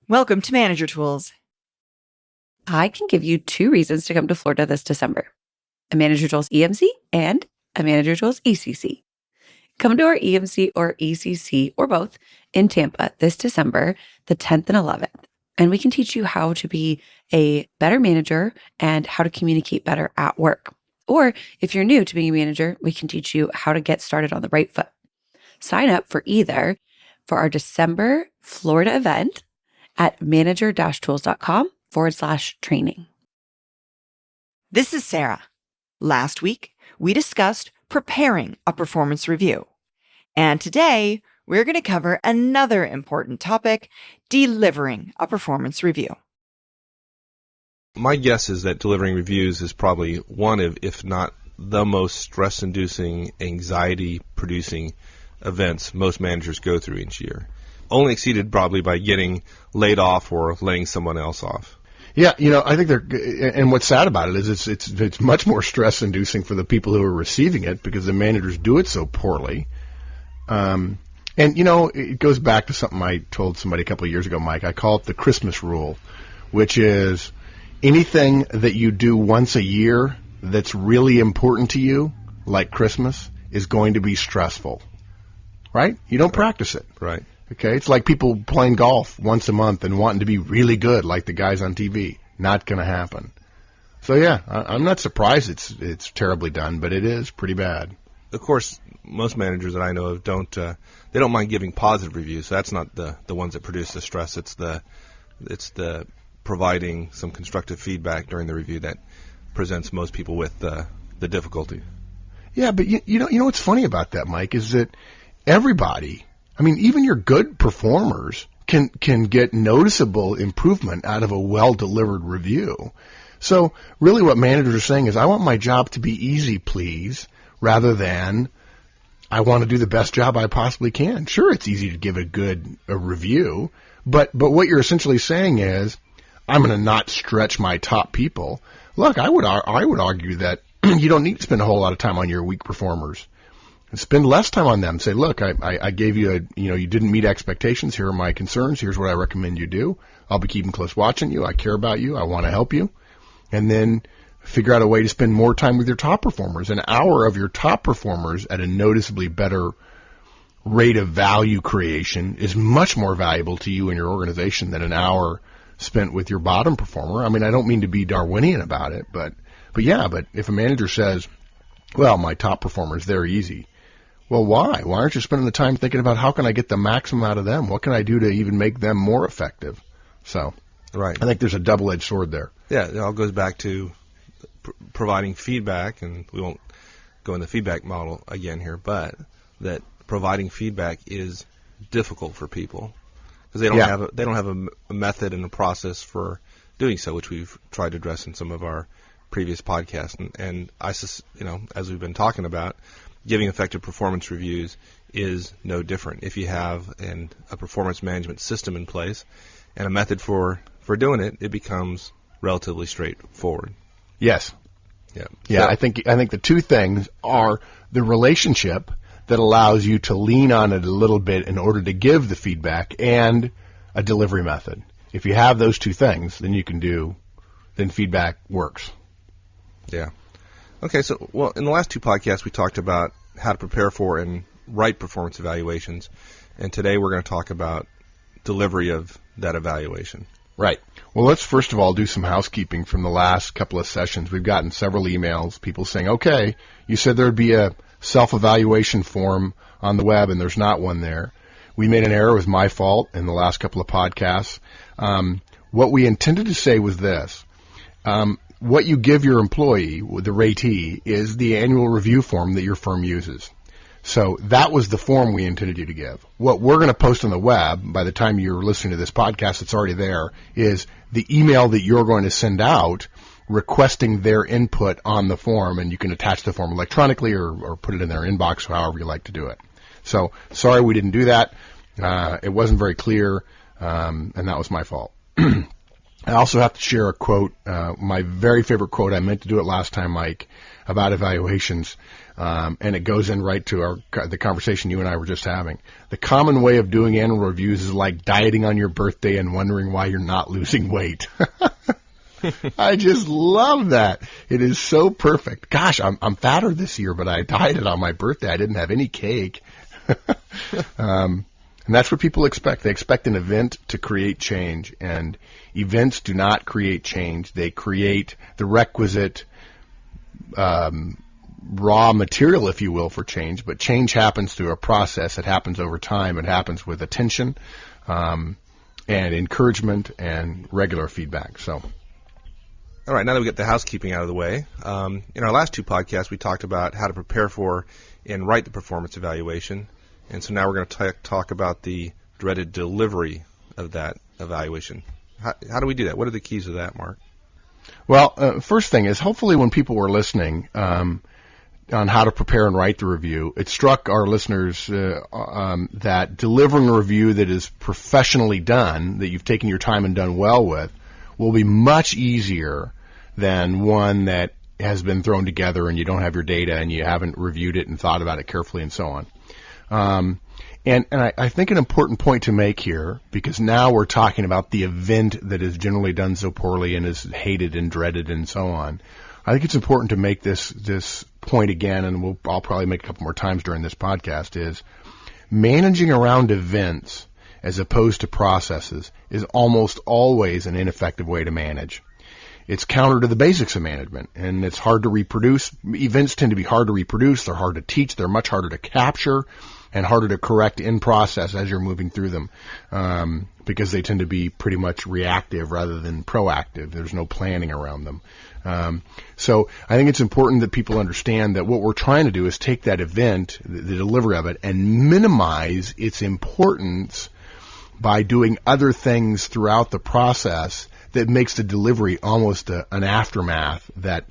Welcome to Manager Tools. I can give you 2 reasons to come to Florida this December: a Manager Tools EMC and a Manager Tools ECC. Come to our EMC or ECC or both in Tampa this December, the 10th and 11th, and we can teach you how to be a better manager and how to communicate better at work. Or if you're new to being a manager, we can teach you how to get started on the right foot. Sign up for either for our December Florida event at manager-tools.com/training. This is Sarah. Last week, we discussed preparing a performance review. And today, we're going to cover another important topic, delivering a performance review. My guess is that delivering reviews is probably one of, if not the most stress-inducing, anxiety-producing events most managers go through each year. Only exceeded probably by getting laid off or laying someone else off. Yeah, I think and what's sad about it is it's much more stress-inducing for the people who are receiving it because the managers do it so poorly. And it goes back to something I told somebody a couple of years ago, Mike. I call it the Christmas rule, which is anything that you do once a year that's really important to you, like Christmas, is going to be stressful, right? You don't practice it. Right. Okay, it's like people playing golf once a month and wanting to be really good like the guys on TV. Not going to happen. So yeah, I'm not surprised it's terribly done, but it is pretty bad. Of course, most managers that I know of don't mind giving positive reviews. So that's not the ones that produce the stress. It's the providing some constructive feedback during the review that presents most people with the difficulty. Yeah, but you know what's funny about that, Mike, is that everybody, even your good performers can get noticeable improvement out of a well-delivered review. So really what managers are saying is, I want my job to be easy, please, rather than I want to do the best job I possibly can. Sure, it's easy to give a review, but what you're essentially saying is, I'm going to not stretch my top people. Look, I would argue that you don't need to spend a whole lot of time on your weak performers. Spend less time on them. Say, look, I gave you you didn't meet expectations. Here are my concerns. Here's what I recommend you do. I'll be keeping close watching you. I care about you. I want to help you. And then figure out a way to spend more time with your top performers. An hour of your top performers at a noticeably better rate of value creation is much more valuable to you and your organization than an hour spent with your bottom performer. I don't mean to be Darwinian about it, but if a manager says, well, my top performers, they're easy. Well, why? Why aren't you spending the time thinking about how can I get the maximum out of them? What can I do to even make them more effective? So, right. I think there's a double-edged sword there. Yeah, it all goes back to providing feedback, and we won't go into the feedback model again here, but that providing feedback is difficult for people because they don't have a method and a process for doing so, which we've tried to address in some of our previous podcasts. And as we've been talking about, giving effective performance reviews is no different. If you have a performance management system in place and a method for doing it, it becomes relatively straightforward. Yes. Yeah. Yeah. So, I think the two things are the relationship that allows you to lean on it a little bit in order to give the feedback and a delivery method. If you have those two things, then then feedback works. Yeah. Okay, so, in the last two podcasts, we talked about how to prepare for and write performance evaluations, and today we're going to talk about delivery of that evaluation. Right. Well, let's first of all do some housekeeping from the last couple of sessions. We've gotten several emails, people saying, okay, you said there would be a self-evaluation form on the web, and there's not one there. We made an error. It was my fault in the last couple of podcasts. What we intended to say was this. What you give your employee, the ratee, is the annual review form that your firm uses. So that was the form we intended you to give. What we're going to post on the web, by the time you're listening to this podcast, it's already there, is the email that you're going to send out requesting their input on the form, and you can attach the form electronically or put it in their inbox, however you like to do it. So sorry we didn't do that. It wasn't very clear, and that was my fault. I also have to share a quote, my very favorite quote. I meant to do it last time, Mike, about evaluations. And it goes in right to the conversation you and I were just having. The common way of doing annual reviews is like dieting on your birthday and wondering why you're not losing weight. I just love that. It is so perfect. Gosh, I'm fatter this year, but I dieted on my birthday. I didn't have any cake. And that's what people expect. They expect an event to create change, and events do not create change. They create the requisite raw material, if you will, for change, but change happens through a process. It happens over time. It happens with attention and encouragement and regular feedback. So, all right, now that we get the housekeeping out of the way, in our last two podcasts, we talked about how to prepare for and write the performance evaluation. And so now we're going to talk about the dreaded delivery of that evaluation. How do we do that? What are the keys to that, Mark? Well, first thing is, hopefully when people were listening on how to prepare and write the review, it struck our listeners that delivering a review that is professionally done, that you've taken your time and done well with, will be much easier than one that has been thrown together and you don't have your data and you haven't reviewed it and thought about it carefully and so on. And I think an important point to make here, because now we're talking about the event that is generally done so poorly and is hated and dreaded and so on. I think it's important to make this point again, and I'll probably make a couple more times during this podcast, is managing around events as opposed to processes is almost always an ineffective way to manage. It's counter to the basics of management, and it's hard to reproduce. Events tend to be hard to reproduce. They're hard to teach. They're much harder to capture and harder to correct in process as you're moving through them, because they tend to be pretty much reactive rather than proactive. There's no planning around them. So I think it's important that people understand that what we're trying to do is take that event, the delivery of it, and minimize its importance by doing other things throughout the process that makes the delivery almost an aftermath that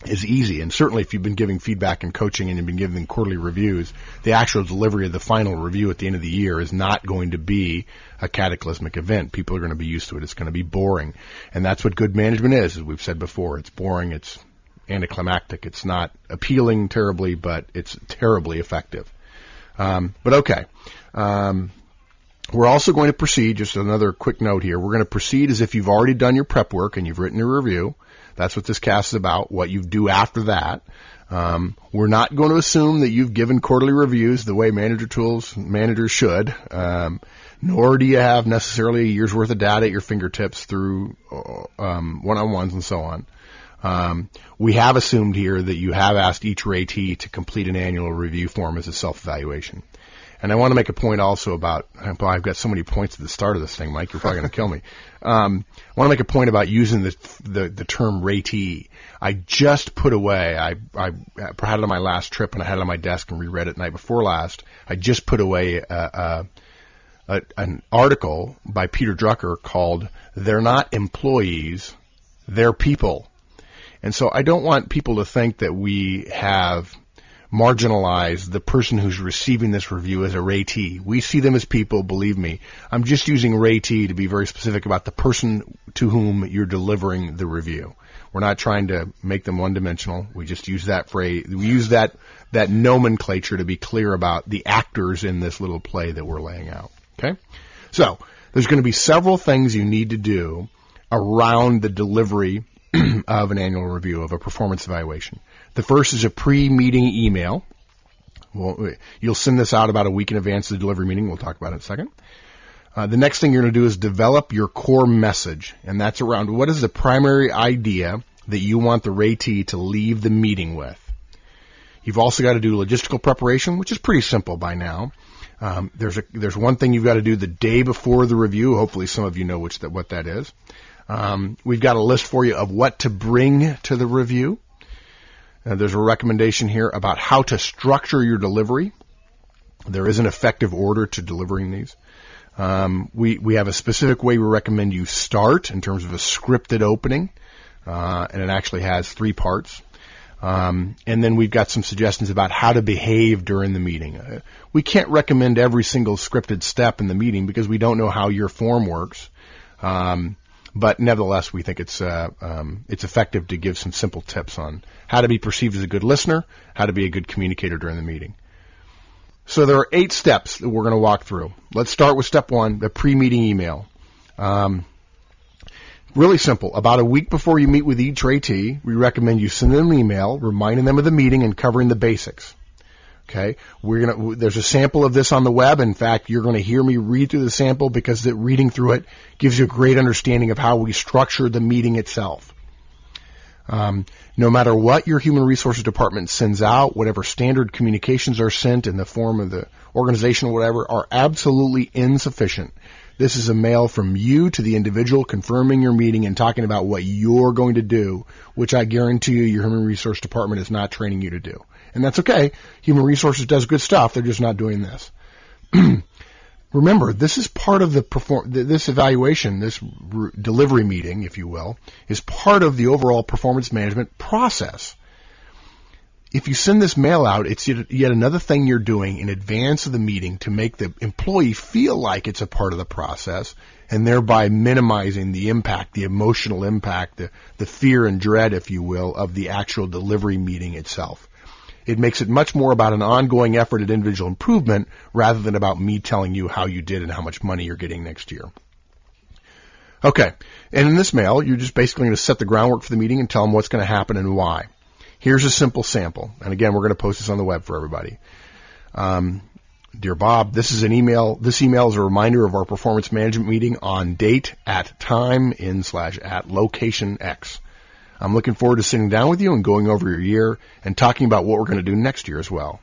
is easy. And certainly if you've been giving feedback and coaching and you've been giving quarterly reviews, the actual delivery of the final review at the end of the year is not going to be a cataclysmic event. People are going to be used to it. It's going to be boring. And that's what good management is, as we've said before. It's boring. It's anticlimactic. It's not appealing terribly, but it's terribly effective. But okay. We're also going to proceed, just another quick note here, we're going to proceed as if you've already done your prep work and you've written your review. That's what this cast is about, what you do after that. We're not going to assume that you've given quarterly reviews the way managers should, nor do you have necessarily a year's worth of data at your fingertips through one-on-ones and so on. We have assumed here that you have asked each ratee to complete an annual review form as a self-evaluation. And I want to make a point also about, I've got so many points at the start of this thing, Mike, you're probably going to kill me. I want to make a point about using the term ratee. I just put away, I had it on my last trip and I had it on my desk and reread it the night before last. I just put away an article by Peter Drucker called "They're Not Employees, They're People." And so I don't want people to think that we have marginalize the person who's receiving this review as a ratee. We see them as people, believe me. I'm just using ratee to be very specific about the person to whom you're delivering the review. We're not trying to make them one-dimensional. We just use that phrase. We use that nomenclature to be clear about the actors in this little play that we're laying out. Okay? So there's going to be several things you need to do around the delivery of an annual review, of a performance evaluation. The first is a pre-meeting email. Well, you'll send this out about a week in advance of the delivery meeting. We'll talk about it in a second. The next thing you're going to do is develop your core message, and that's around what is the primary idea that you want the ratee to leave the meeting with. You've also got to do logistical preparation, which is pretty simple by now. There's one thing you've got to do the day before the review. Hopefully some of you know what that is. We've got a list for you of what to bring to the review. There's a recommendation here about how to structure your delivery. There is an effective order to delivering these. We have a specific way we recommend you start in terms of a scripted opening, and it actually has 3 parts. And then we've got some suggestions about how to behave during the meeting. We can't recommend every single scripted step in the meeting because we don't know how your form works. But nevertheless, we think it's effective to give some simple tips on how to be perceived as a good listener, how to be a good communicator during the meeting. So there are 8 steps that we're going to walk through. Let's start with step 1, the pre-meeting email. Really simple. About a week before you meet with each AT, we recommend you send them an email reminding them of the meeting and covering the basics. Okay, there's a sample of this on the web. In fact, you're going to hear me read through the sample because reading through it gives you a great understanding of how we structure the meeting itself. No matter what your human resources department sends out, whatever standard communications are sent in the form of the organization or whatever are absolutely insufficient. This is a mail from you to the individual confirming your meeting and talking about what you're going to do, which I guarantee you your human resource department is not training you to do. And that's okay. Human resources does good stuff. They're just not doing this. Remember, this is part of this evaluation, this delivery meeting, if you will, is part of the overall performance management process. If you send this mail out, it's yet another thing you're doing in advance of the meeting to make the employee feel like it's a part of the process and thereby minimizing the impact, the emotional impact, the fear and dread, if you will, of the actual delivery meeting itself. It makes it much more about an ongoing effort at individual improvement rather than about me telling you how you did and how much money you're getting next year. Okay, and in this mail, you're just basically going to set the groundwork for the meeting and tell them what's going to happen and why. Here's a simple sample, and again, we're going to post this on the web for everybody. Dear Bob, this is an email. This email is a reminder of our performance management meeting on date, at time, in/at location X. I'm looking forward to sitting down with you and going over your year and talking about what we're going to do next year as well.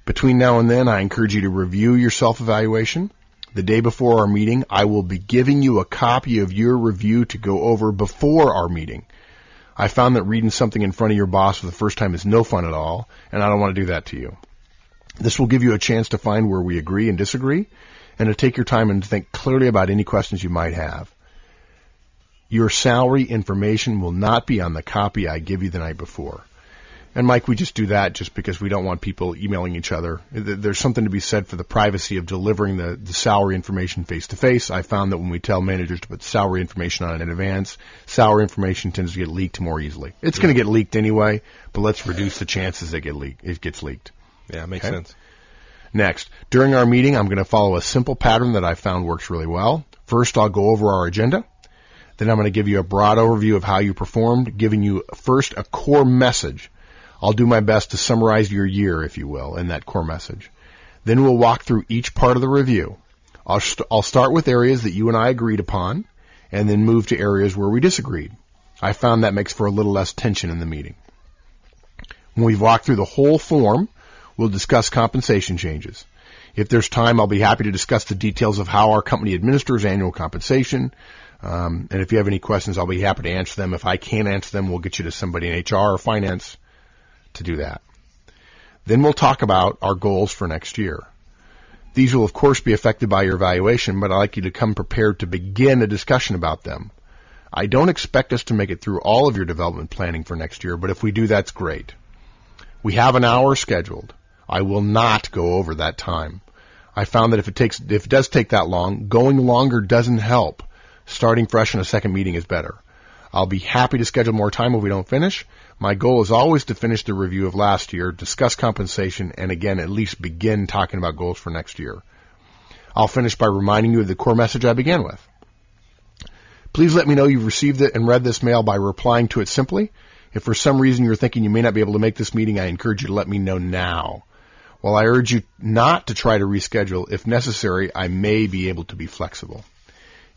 Between now and then, I encourage you to review your self-evaluation. The day before our meeting, I will be giving you a copy of your review to go over before our meeting. I found that reading something in front of your boss for the first time is no fun at all, and I don't want to do that to you. This will give you a chance to find where we agree and disagree, and to take your time and think clearly about any questions you might have. Your salary information will not be on the copy I give you the night before. And Mike, we just do that just because we don't want people emailing each other. There's something to be said for the privacy of delivering the salary information face-to-face. I found that when we tell managers to put salary information on in advance, salary information tends to get leaked more easily. It's going to get leaked anyway, but let's reduce the chances it gets leaked. Yeah, makes sense. Next, during our meeting, I'm going to follow a simple pattern that I found works really well. First, I'll go over our agenda. Then I'm going to give you a broad overview of how you performed, giving you first a core message. I'll do my best to summarize your year, if you will, in that core message. Then we'll walk through each part of the review. I'll start with areas that you and I agreed upon, and then move to areas where we disagreed. I found that makes for a little less tension in the meeting. When we've walked through the whole form, we'll discuss compensation changes. If there's time, I'll be happy to discuss the details of how our company administers annual compensation. And if you have any questions, I'll be happy to answer them. If I can't answer them, we'll get you to somebody in HR or finance to do that. Then we'll talk about our goals for next year. These will, of course, be affected by your evaluation, but I'd like you to come prepared to begin a discussion about them. I don't expect us to make it through all of your development planning for next year, but if we do, that's great. We have an hour scheduled. I will not go over that time. I found that if it does take that long, going longer doesn't help. Starting fresh in a second meeting is better. I'll be happy to schedule more time if we don't finish. My goal is always to finish the review of last year, discuss compensation, and again, at least begin talking about goals for next year. I'll finish by reminding you of the core message I began with. Please let me know you've received it and read this mail by replying to it simply. If for some reason you're thinking you may not be able to make this meeting, I encourage you to let me know now. While I urge you not to try to reschedule, if necessary, I may be able to be flexible.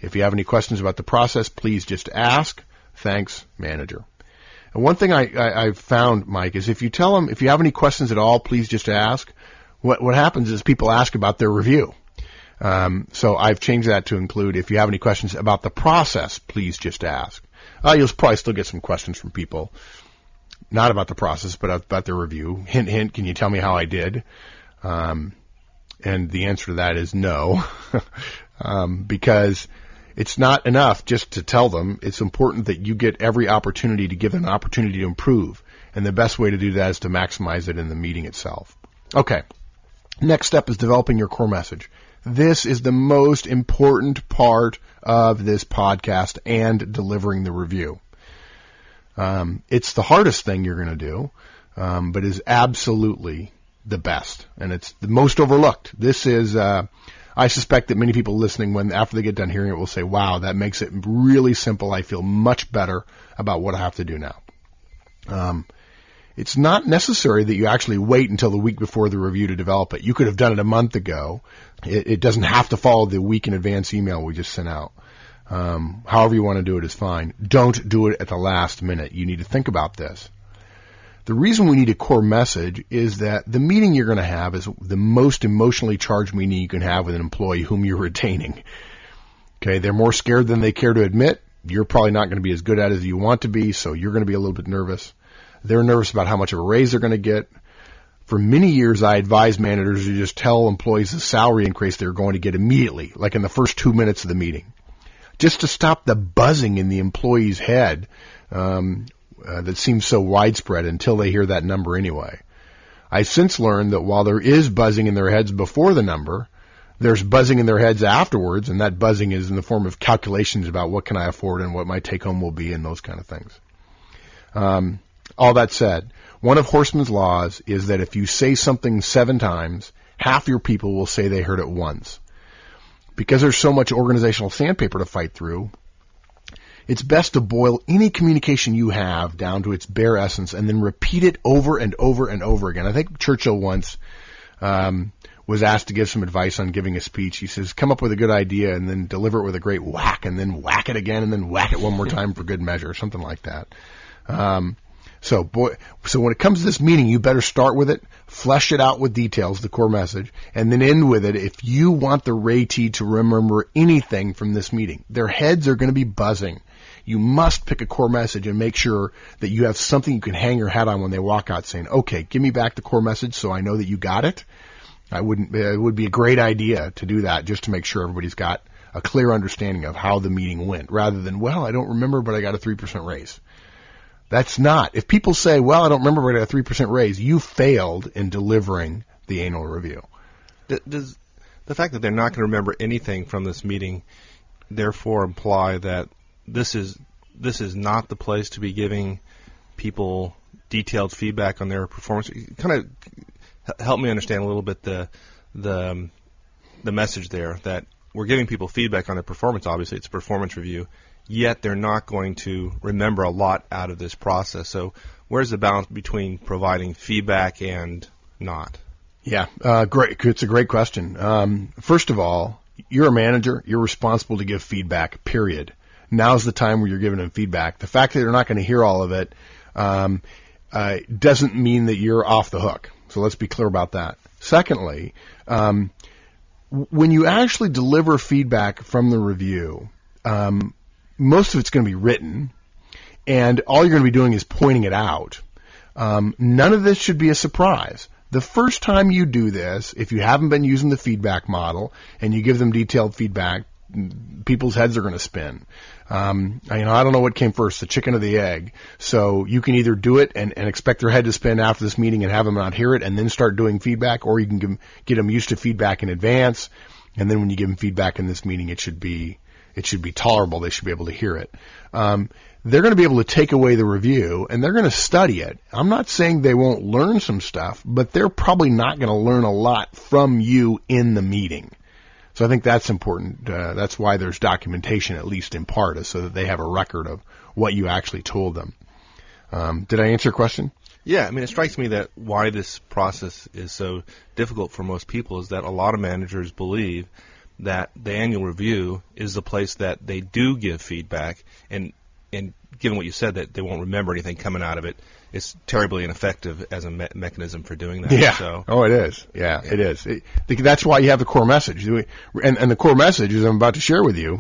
If you have any questions about the process, please just ask. Thanks, manager. And one thing I've found, Mike, is if you tell them, if you have any questions at all, please just ask. What happens is people ask about their review. So I've changed that to include, if you have any questions about the process, please just ask. You'll probably still get some questions from people, not about the process, but about their review. Hint, hint, can you tell me how I did? And the answer to that is no, because it's not enough just to tell them. It's important that you get every opportunity to give them an opportunity to improve. And the best way to do that is to maximize it in the meeting itself. Okay. Next step is developing your core message. This is the most important part of this podcast and delivering the review. It's the hardest thing you're going to do, but is absolutely the best, and it's the most overlooked. This is, I suspect that many people listening, after they get done hearing it, will say, wow, that makes it really simple. I feel much better about what I have to do now. It's not necessary that you actually wait until the week before the review to develop it. You could have done it a month ago. It doesn't have to follow the week in advance email we just sent out. However you want to do it is fine. Don't do it at the last minute. You need to think about this. The reason we need a core message is that the meeting you're going to have is the most emotionally charged meeting you can have with an employee whom you're retaining. Okay, they're more scared than they care to admit. You're probably not going to be as good at it as you want to be, so you're going to be a little bit nervous. They're nervous about how much of a raise they're going to get. For many years, I advise managers to just tell employees the salary increase they're going to get immediately, like in the first 2 minutes of the meeting, just to stop the buzzing in the employee's head that seems so widespread until they hear that number anyway. I've since learned that while there is buzzing in their heads before the number, there's buzzing in their heads afterwards, and that buzzing is in the form of calculations about what can I afford and what my take-home will be and those kind of things. All that said, one of Horstman's laws is that if you say something 7 times, half your people will say they heard it once. Because there's so much organizational sandpaper to fight through, it's best to boil any communication you have down to its bare essence and then repeat it over and over and over again. I think Churchill once was asked to give some advice on giving a speech. He says, come up with a good idea and then deliver it with a great whack, and then whack it again and then whack it one more time for good measure, something like that. So when it comes to this meeting, you better start with it, flesh it out with details, the core message, and then end with it if you want the ratee to remember anything from this meeting. Their heads are going to be buzzing. You must pick a core message and make sure that you have something you can hang your hat on when they walk out saying, okay, give me back the core message so I know that you got it. It would be a great idea to do that just to make sure everybody's got a clear understanding of how the meeting went rather than, well, I don't remember, but I got a 3% raise. That's not. If people say, well, I don't remember, but I got a 3% raise, you failed in delivering the annual review. Does the fact that they're not going to remember anything from this meeting therefore imply that this is not the place to be giving people detailed feedback on their performance? Kind of help me understand a little bit the message there, that we're giving people feedback on their performance. Obviously, it's a performance review. Yet they're not going to remember a lot out of this process. So where's the balance between providing feedback and not? Yeah, great. It's a great question. First of all, you're a manager. You're responsible to give feedback, period. Now's the time where you're giving them feedback. The fact that they're not going to hear all of it doesn't mean that you're off the hook. So let's be clear about that. Secondly, when you actually deliver feedback from the review, most of it's going to be written, and all you're going to be doing is pointing it out. None of this should be a surprise. The first time you do this, if you haven't been using the feedback model and you give them detailed feedback, people's heads are going to spin. I don't know what came first, the chicken or the egg. So you can either do it and expect their head to spin after this meeting and have them not hear it and then start doing feedback, or you can get them used to feedback in advance, and then when you give them feedback in this meeting, it should be tolerable. They should be able to hear it. They're going to be able to take away the review, and they're going to study it. I'm not saying they won't learn some stuff, but they're probably not going to learn a lot from you in the meeting. So I think that's important. That's why there's documentation, at least in part, so that they have a record of what you actually told them. Did I answer your question? Yeah, I mean, it strikes me that why this process is so difficult for most people is that a lot of managers believe that the annual review is the place that they do give feedback, and given what you said, that they won't remember anything coming out of it, it's terribly ineffective as a mechanism for doing that. Yeah. So, it is. Yeah, it is. That's why you have the core message. And the core message, as I'm about to share with you,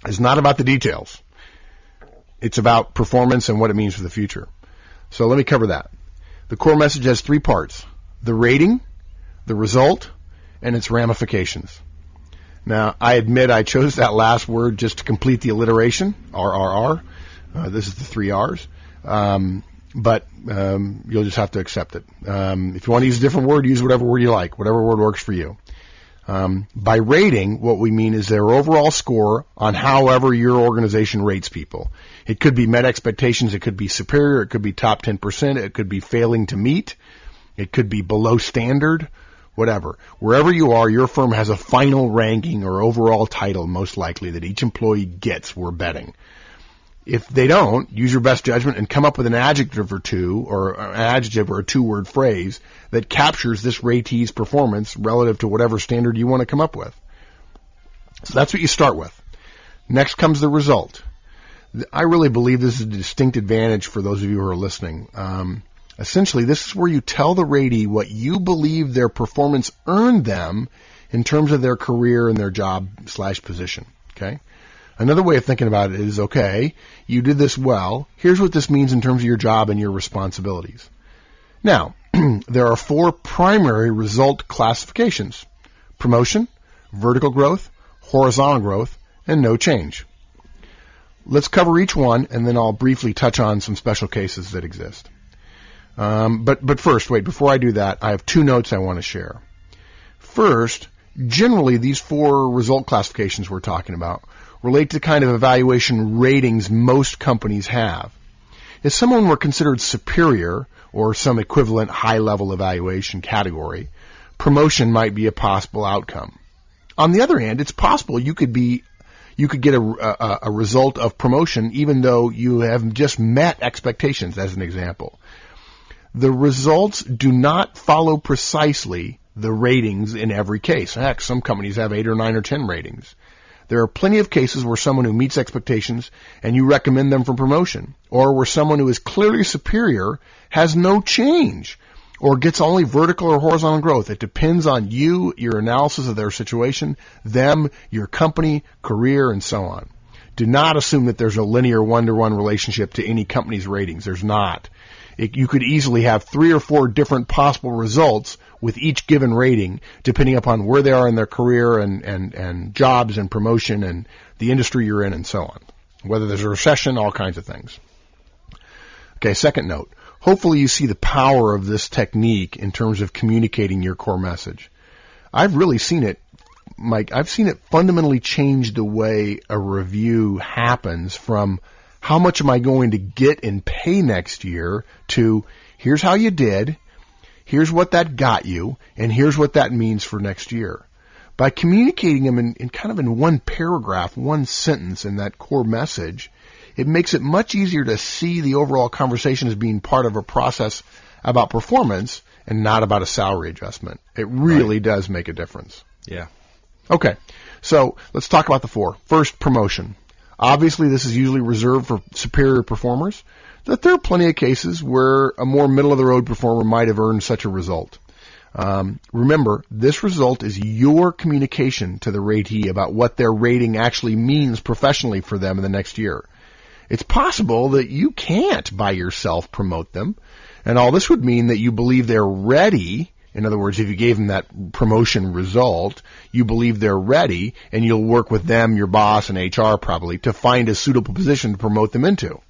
is not about the details. It's about performance and what it means for the future. So let me cover that. The core message has 3 parts: the rating, the result, and its ramifications. Now, I admit I chose that last word just to complete the alliteration, RRR. This is the 3 R's. But you'll just have to accept it. If you want to use a different word, use whatever word you like, whatever word works for you. By rating, what we mean is their overall score on however your organization rates people. It could be met expectations, it could be superior, it could be top 10%, it could be failing to meet, it could be below standard, whatever. Wherever you are, your firm has a final ranking or overall title, most likely, that each employee gets, we're betting. If they don't, use your best judgment and come up with an adjective or two, or an adjective or a two-word phrase that captures this ratee's performance relative to whatever standard you want to come up with. So that's what you start with. Next comes the result. I really believe this is a distinct advantage for those of you who are listening. Essentially, this is where you tell the ratee what you believe their performance earned them in terms of their career and their job/position. Okay? Another way of thinking about it is, okay, you did this well. Here's what this means in terms of your job and your responsibilities. Now, there are 4 primary result classifications: promotion, vertical growth, horizontal growth, and no change. Let's cover each one, and then I'll briefly touch on some special cases that exist. But first, wait, before I do that, I have 2 notes I want to share. First, generally, these 4 result classifications we're talking about relate to the kind of evaluation ratings most companies have. If someone were considered superior or some equivalent high-level evaluation category, promotion might be a possible outcome. On the other hand, it's possible you could get a result of promotion even though you have just met expectations, as an example. The results do not follow precisely the ratings in every case. Heck, some companies have 8 or 9 or 10 ratings. There are plenty of cases where someone who meets expectations and you recommend them for promotion, or where someone who is clearly superior has no change or gets only vertical or horizontal growth. It depends on you, your analysis of their situation, them, your company, career, and so on. Do not assume that there's a linear one-to-one relationship to any company's ratings. There's not. You could easily have 3 or 4 different possible results with each given rating, depending upon where they are in their career and jobs and promotion and the industry you're in and so on. Whether there's a recession, all kinds of things. Okay, second note. Hopefully you see the power of this technique in terms of communicating your core message. I've really seen it, Mike, I've seen it fundamentally change the way a review happens from how much am I going to get in pay next year to here's how you did, here's what that got you, and here's what that means for next year. By communicating them in one paragraph, one sentence in that core message, it makes it much easier to see the overall conversation as being part of a process about performance and not about a salary adjustment. It really does make a difference. Yeah. Okay, so let's talk about the 4. First, promotion. Obviously, this is usually reserved for superior performers, but there are plenty of cases where a more middle-of-the-road performer might have earned such a result. Remember, this result is your communication to the ratee about what their rating actually means professionally for them in the next year. It's possible that you can't by yourself promote them, and all this would mean that you believe they're ready. In other words, if you gave them that promotion result, you believe they're ready, and you'll work with them, your boss, and HR probably, to find a suitable position to promote them into.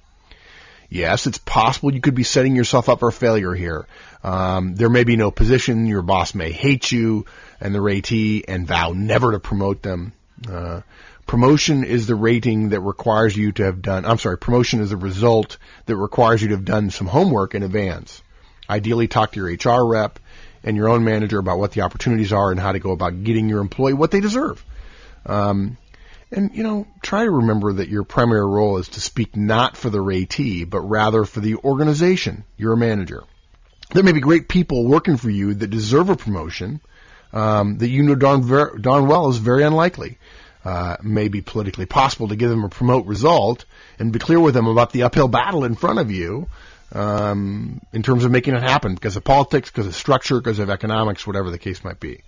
Yes, it's possible you could be setting yourself up for failure here. There may be no position, your boss may hate you and the ratee and vow never to promote them. Promotion is the rating that requires you to have done, promotion is the result that requires you to have done some homework in advance. Ideally, talk to your HR rep and your own manager about what the opportunities are and how to go about getting your employee what they deserve. Try to remember that your primary role is to speak not for the ratee, but rather for the organization. You're a manager. There may be great people working for you that deserve a promotion that you know darn well is very unlikely. May be politically possible to give them a promote result and be clear with them about the uphill battle in front of you in terms of making it happen because of politics, because of structure, because of economics, whatever the case might be.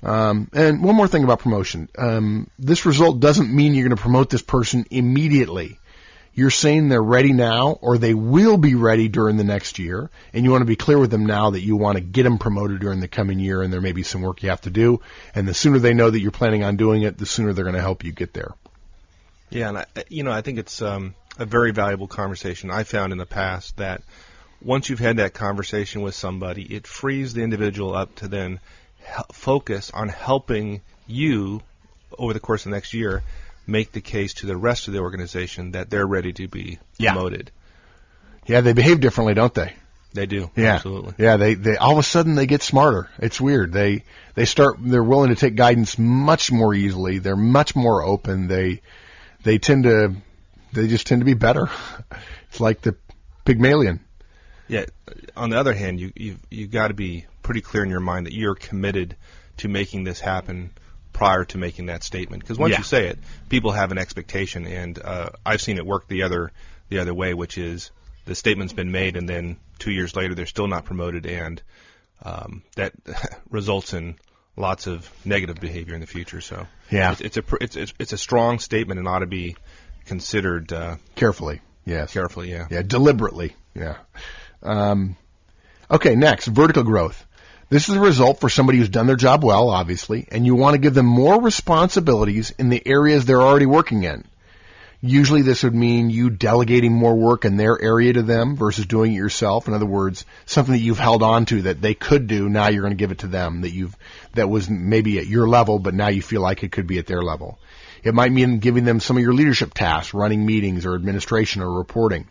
And one more thing about promotion. This result doesn't mean you're going to promote this person immediately. You're saying they're ready now or they will be ready during the next year, and you want to be clear with them now that you want to get them promoted during the coming year, and there may be some work you have to do, and the sooner they know that you're planning on doing it, the sooner they're going to help you get there. Yeah, and I think it's a very valuable conversation. I found in the past that once you've had that conversation with somebody, it frees the individual up to then focus on helping you over the course of the next year make the case to the rest of the organization that they're ready to be promoted. Yeah, they behave differently, don't they? They do. Yeah, Absolutely. Yeah, they all of a sudden they get smarter. It's weird. They're willing to take guidance much more easily. They're much more open. They just tend to be better. It's like the Pygmalion. Yeah. On the other hand, you've got to be pretty clear in your mind that you're committed to making this happen prior to making that statement. Because once you say it, people have an expectation, and I've seen it work the other way, which is the statement's been made, and then 2 years later they're still not promoted, and that results in lots of negative behavior in the future. So it's a strong statement and ought to be considered carefully. Yes, carefully. Yeah, deliberately. Yeah. Okay, next, vertical growth. This is a result for somebody who's done their job well, obviously, and you want to give them more responsibilities in the areas they're already working in. Usually this would mean you delegating more work in their area to them versus doing it yourself. In other words, something that you've held on to that they could do, now you're going to give it to them that was maybe at your level, but now you feel like it could be at their level. It might mean giving them some of your leadership tasks, running meetings or administration or reporting.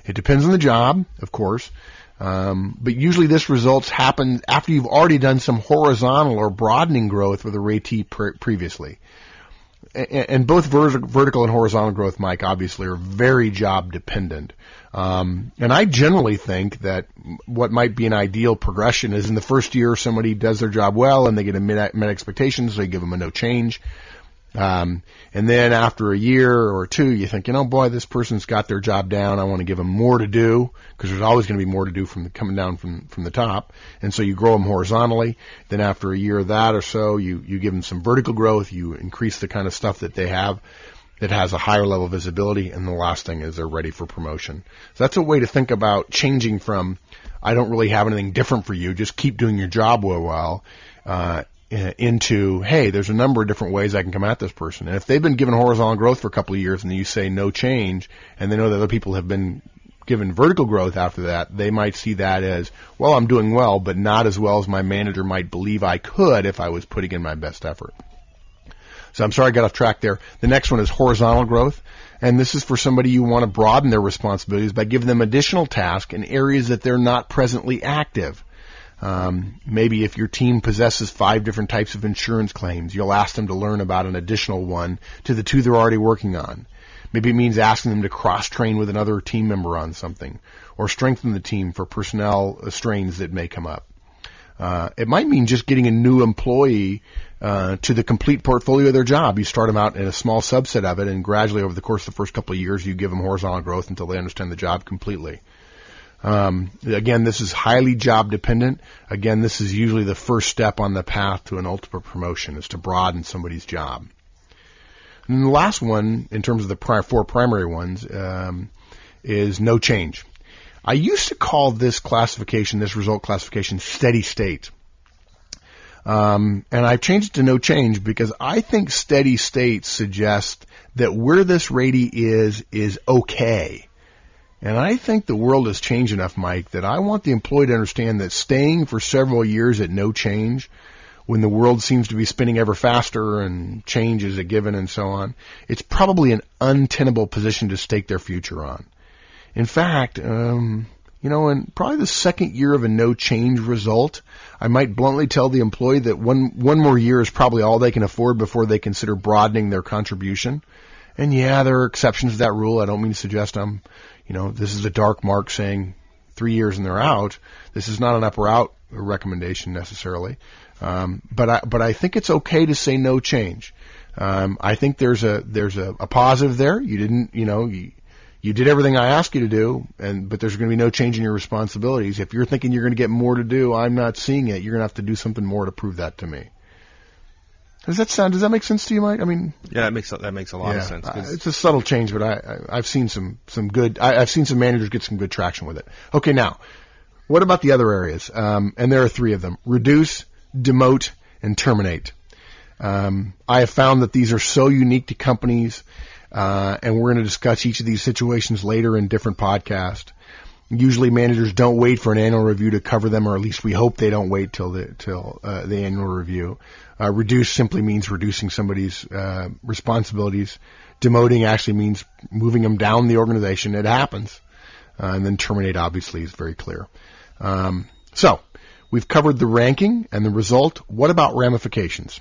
It depends on the job, of course. But usually this results happen after you've already done some horizontal or broadening growth with a ratee previously. And both vertical and horizontal growth, Mike, obviously are very job dependent. And I generally think that what might be an ideal progression is in the first year somebody does their job well and they get a met expectations, so you give them a no change. And then after a year or two, you think, boy, this person's got their job down. I want to give them more to do, because there's always going to be more to do coming down from the top. And so you grow them horizontally. Then after a year of that or so, you give them some vertical growth. You increase the kind of stuff that they have that has a higher level of visibility. And the last thing is they're ready for promotion. So that's a way to think about changing from, I don't really have anything different for you, just keep doing your job well, into, hey, there's a number of different ways I can come at this person. And if they've been given horizontal growth for a couple of years and then you say no change, and they know that other people have been given vertical growth after that, they might see that as, well, I'm doing well, but not as well as my manager might believe I could if I was putting in my best effort. So I'm sorry I got off track there. The next one is horizontal growth. And this is for somebody you want to broaden their responsibilities by giving them additional tasks in areas that they're not presently active. Maybe if your team possesses 5 different types of insurance claims, you'll ask them to learn about an additional one to the 2 they're already working on. Maybe it means asking them to cross-train with another team member on something, or strengthen the team for personnel strains that may come up. It might mean just getting a new employee to the complete portfolio of their job. You start them out in a small subset of it, and gradually over the course of the first couple of years, you give them horizontal growth until they understand the job completely. Again, this is highly job dependent. Again, this is usually the first step on the path to an ultimate promotion, is to broaden somebody's job. And the last one, in terms of the 4 primary ones, is no change. I used to call this result classification, steady state. And I've changed it to no change because I think steady state suggests that where this ratee is okay. And I think the world has changed enough, Mike, that I want the employee to understand that staying for several years at no change, when the world seems to be spinning ever faster and change is a given and so on, it's probably an untenable position to stake their future on. In fact, in probably the second year of a no change result, I might bluntly tell the employee that one more year is probably all they can afford before they consider broadening their contribution. And yeah, there are exceptions to that rule. I don't mean to suggest this is a dark mark saying 3 years and they're out. This is not an up or out recommendation necessarily. But I think it's okay to say no change. I think there's a positive there. You didn't, you did everything I asked you to do, but there's going to be no change in your responsibilities. If you're thinking you're going to get more to do, I'm not seeing it. You're going to have to do something more to prove that to me. Does that make sense to you, Mike? I mean, yeah, that makes a lot of sense. It's a subtle change, but I've seen some good. I've seen some managers get some good traction with it. Okay, now, what about the other areas? And there are 3 of them: reduce, demote, and terminate. I have found that these are so unique to companies, and we're going to discuss each of these situations later in different podcasts. Usually managers don't wait for an annual review to cover them, or at least we hope they don't wait till the annual review. Reduce simply means reducing somebody's responsibilities. Demoting actually means moving them down the organization. It happens. And then terminate, obviously, is very clear. So we've covered the ranking and the result. What about ramifications?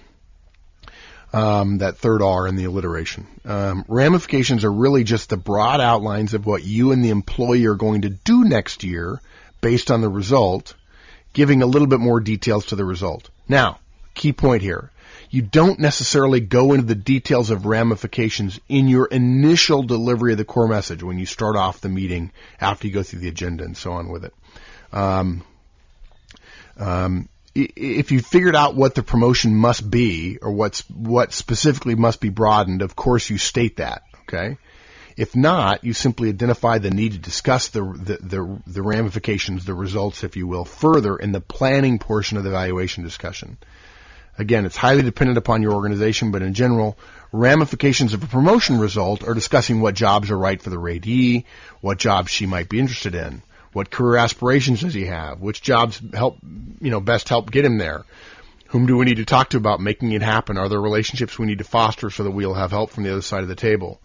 That third R in the alliteration. Ramifications are really just the broad outlines of what you and the employee are going to do next year based on the result, giving a little bit more details to the result. Now, key point here. You don't necessarily go into the details of ramifications in your initial delivery of the core message when you start off the meeting after you go through the agenda and so on with it. If you figured out what the promotion must be or what specifically must be broadened, of course you state that, okay? If not, you simply identify the need to discuss the ramifications, the results, if you will, further in the planning portion of the evaluation discussion. Again, it's highly dependent upon your organization, but in general, ramifications of a promotion result are discussing what jobs are right for the raidee, what jobs she might be interested in. What career aspirations does he have? Which jobs best help get him there? Whom do we need to talk to about making it happen? Are there relationships we need to foster so that we'll have help from the other side of the table?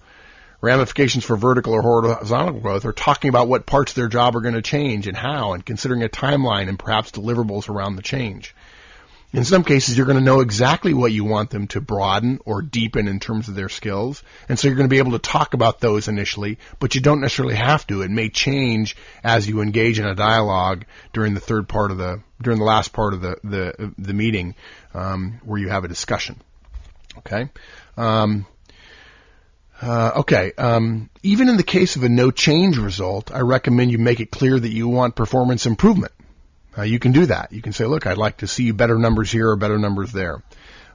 Ramifications for vertical or horizontal growth are talking about what parts of their job are going to change and how, and considering a timeline and perhaps deliverables around the change. In some cases, you're going to know exactly what you want them to broaden or deepen in terms of their skills, and so you're going to be able to talk about those initially, but you don't necessarily have to. It may change as you engage in a dialogue during the last part of the meeting, where you have a discussion. Okay. Even in the case of a no change result, I recommend you make it clear that you want performance improvement. You can do that. You can say, look, I'd like to see better numbers here or better numbers there.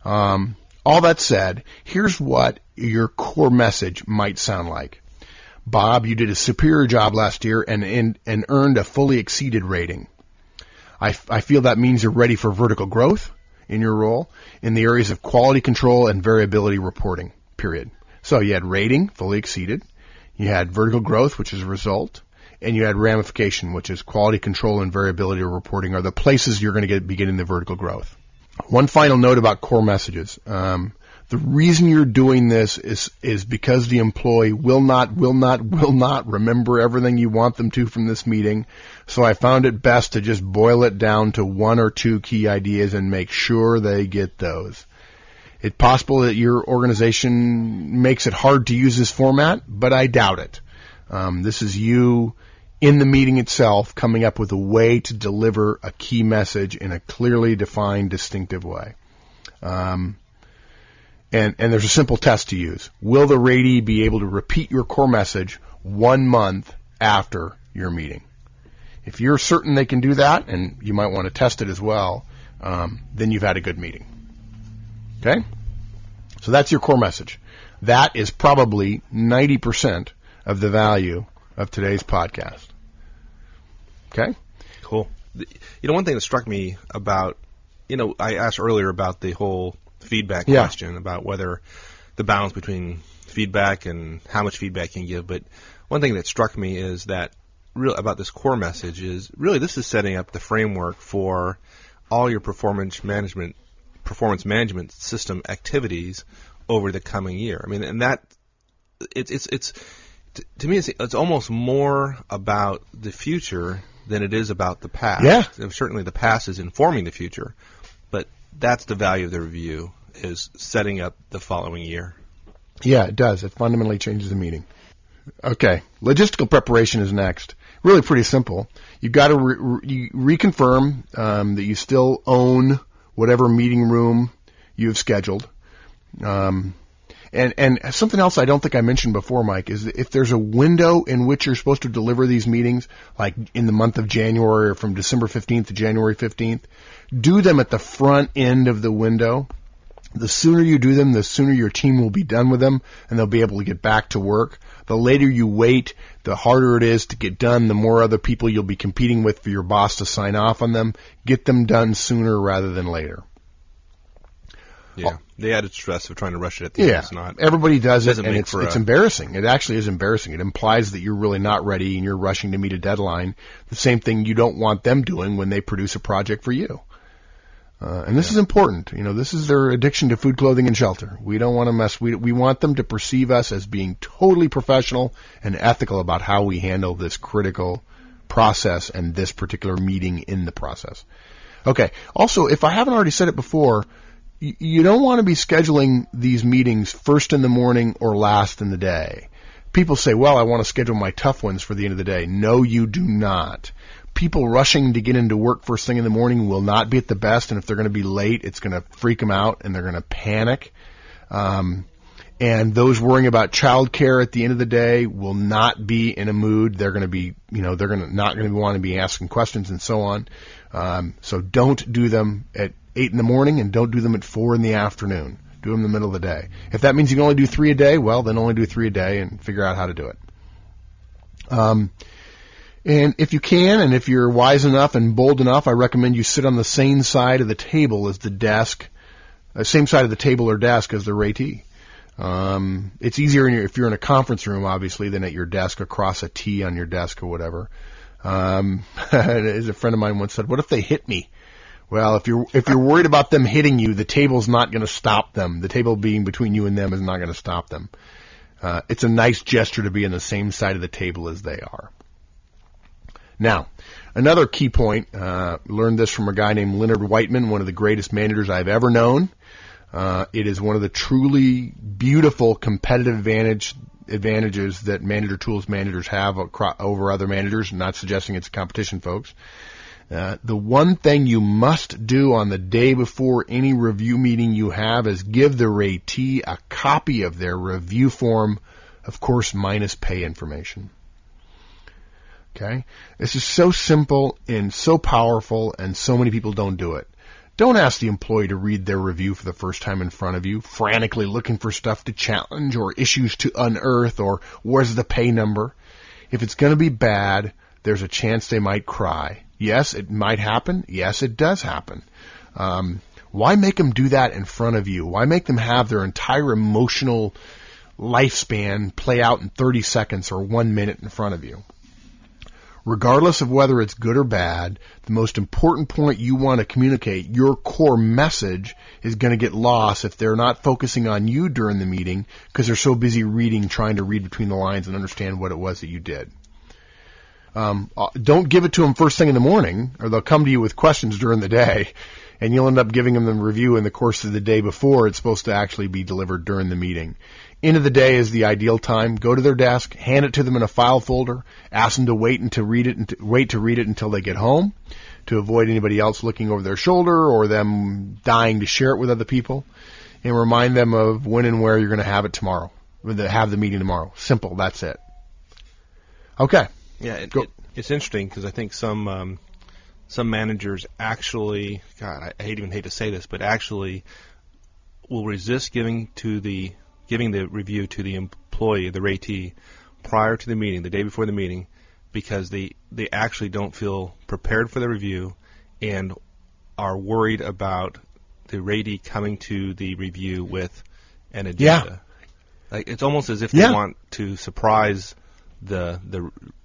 All that said, here's what your core message might sound like. Bob, you did a superior job last year and earned a fully exceeded rating. I feel that means you're ready for vertical growth in your role in the areas of quality control and variability reporting, period. So you had rating, fully exceeded. You had vertical growth, which is a result. And you had ramification, which is quality control and variability reporting, are the places you're going to be getting the vertical growth. One final note about core messages. The reason you're doing this is because the employee will not remember everything you want them to from this meeting. So I found it best to just boil it down to one or two key ideas and make sure they get those. It's possible that your organization makes it hard to use this format, but I doubt it. This is you in the meeting itself coming up with a way to deliver a key message in a clearly defined, distinctive way. And there's a simple test to use. Will the raidee be able to repeat your core message 1 month after your meeting? If you're certain they can do that, and you might want to test it as well, then you've had a good meeting. Okay? So that's your core message. That is probably 90% of the value of today's podcast. Okay? Cool. One thing that struck me about, I asked earlier about the whole feedback question, about whether the balance between feedback and how much feedback you can give. But one thing that struck me is that about this core message is really this is setting up the framework for all your performance management system activities over the coming year. I mean, and that to me, it's almost more about the future than it is about the past. Yeah. And certainly the past is informing the future, but that's the value of the review, is setting up the following year. Yeah, it does. It fundamentally changes the meeting. Okay, logistical preparation is next. Really pretty simple. You've got to reconfirm that you still own whatever meeting room you've scheduled. And something else I don't think I mentioned before, Mike, is that if there's a window in which you're supposed to deliver these meetings, like in the month of January or from December 15th to January 15th, do them at the front end of the window. The sooner you do them, the sooner your team will be done with them and they'll be able to get back to work. The later you wait, the harder it is to get done, the more other people you'll be competing with for your boss to sign off on them. Get them done sooner rather than later. Yeah, the added stress of trying to rush it at the end is not. Everybody does it, doesn't and make it's for it's embarrassing. It actually is embarrassing. It implies that you're really not ready and you're rushing to meet a deadline. The same thing you don't want them doing when they produce a project for you. And this is important. You know, this is their addiction to food, clothing, and shelter. We don't want to mess. We want them to perceive us as being totally professional and ethical about how we handle this critical process and this particular meeting in the process. Okay. Also, if I haven't already said it before, you don't want to be scheduling these meetings first in the morning or last in the day. People say, well, I want to schedule my tough ones for the end of the day. No, you do not. People rushing to get into work first thing in the morning will not be at the best, and if they're going to be late, it's going to freak them out, and they're going to panic. And those worrying about childcare at the end of the day will not be in a mood. They're going to be, they're not going to want to be asking questions and so on. So don't do them at 8 in the morning and don't do them at 4 in the afternoon. Do them in the middle of the day. If that means you can only do 3 a day, well, then only do 3 a day and figure out how to do it. And if you can, and if you're wise enough and bold enough, I recommend you sit on the same side of the table as the desk, same side of the table or desk as the ratee. It's easier if you're in a conference room, obviously, than at your desk across a T on your desk or whatever. As a friend of mine once said, what if they hit me? Well, if you're worried about them hitting you, the table's not going to stop them. The table being between you and them is not going to stop them. It's a nice gesture to be on the same side of the table as they are. Now, another key point, learned this from a guy named Leonard Whiteman, one of the greatest managers I've ever known. It is one of the truly beautiful competitive advantages that manager tools managers have over other managers. I'm not suggesting it's a competition, folks. The one thing you must do on the day before any review meeting you have is give the ratee a copy of their review form, of course, minus pay information. Okay? This is so simple and so powerful, and so many people don't do it. Don't ask the employee to read their review for the first time in front of you, frantically looking for stuff to challenge or issues to unearth or where's the pay number. If it's going to be bad, there's a chance they might cry. Yes, it might happen. Yes, it does happen. Why make them do that in front of you? Why make them have their entire emotional lifespan play out in 30 seconds or 1 minute in front of you? Regardless of whether it's good or bad, the most important point you want to communicate, your core message, is going to get lost if they're not focusing on you during the meeting because they're so busy trying to read between the lines and understand what it was that you did. Don't give it to them first thing in the morning, or they'll come to you with questions during the day, and you'll end up giving them the review in the course of the day before it's supposed to actually be delivered during the meeting. End of the day is the ideal time. Go to their desk, hand it to them in a file folder, ask them to wait to read it until they get home, to avoid anybody else looking over their shoulder or them dying to share it with other people, and remind them of when and where you're going to have it tomorrow, have the meeting tomorrow. Simple, that's it. Okay. Yeah, it's interesting because I think some managers actually, God, I hate to say this, but actually will resist giving the review to the employee, the ratee, prior to the meeting, the day before the meeting, because they actually don't feel prepared for the review and are worried about the ratee coming to the review with an agenda. Yeah. Like, it's almost as if they want to surprise the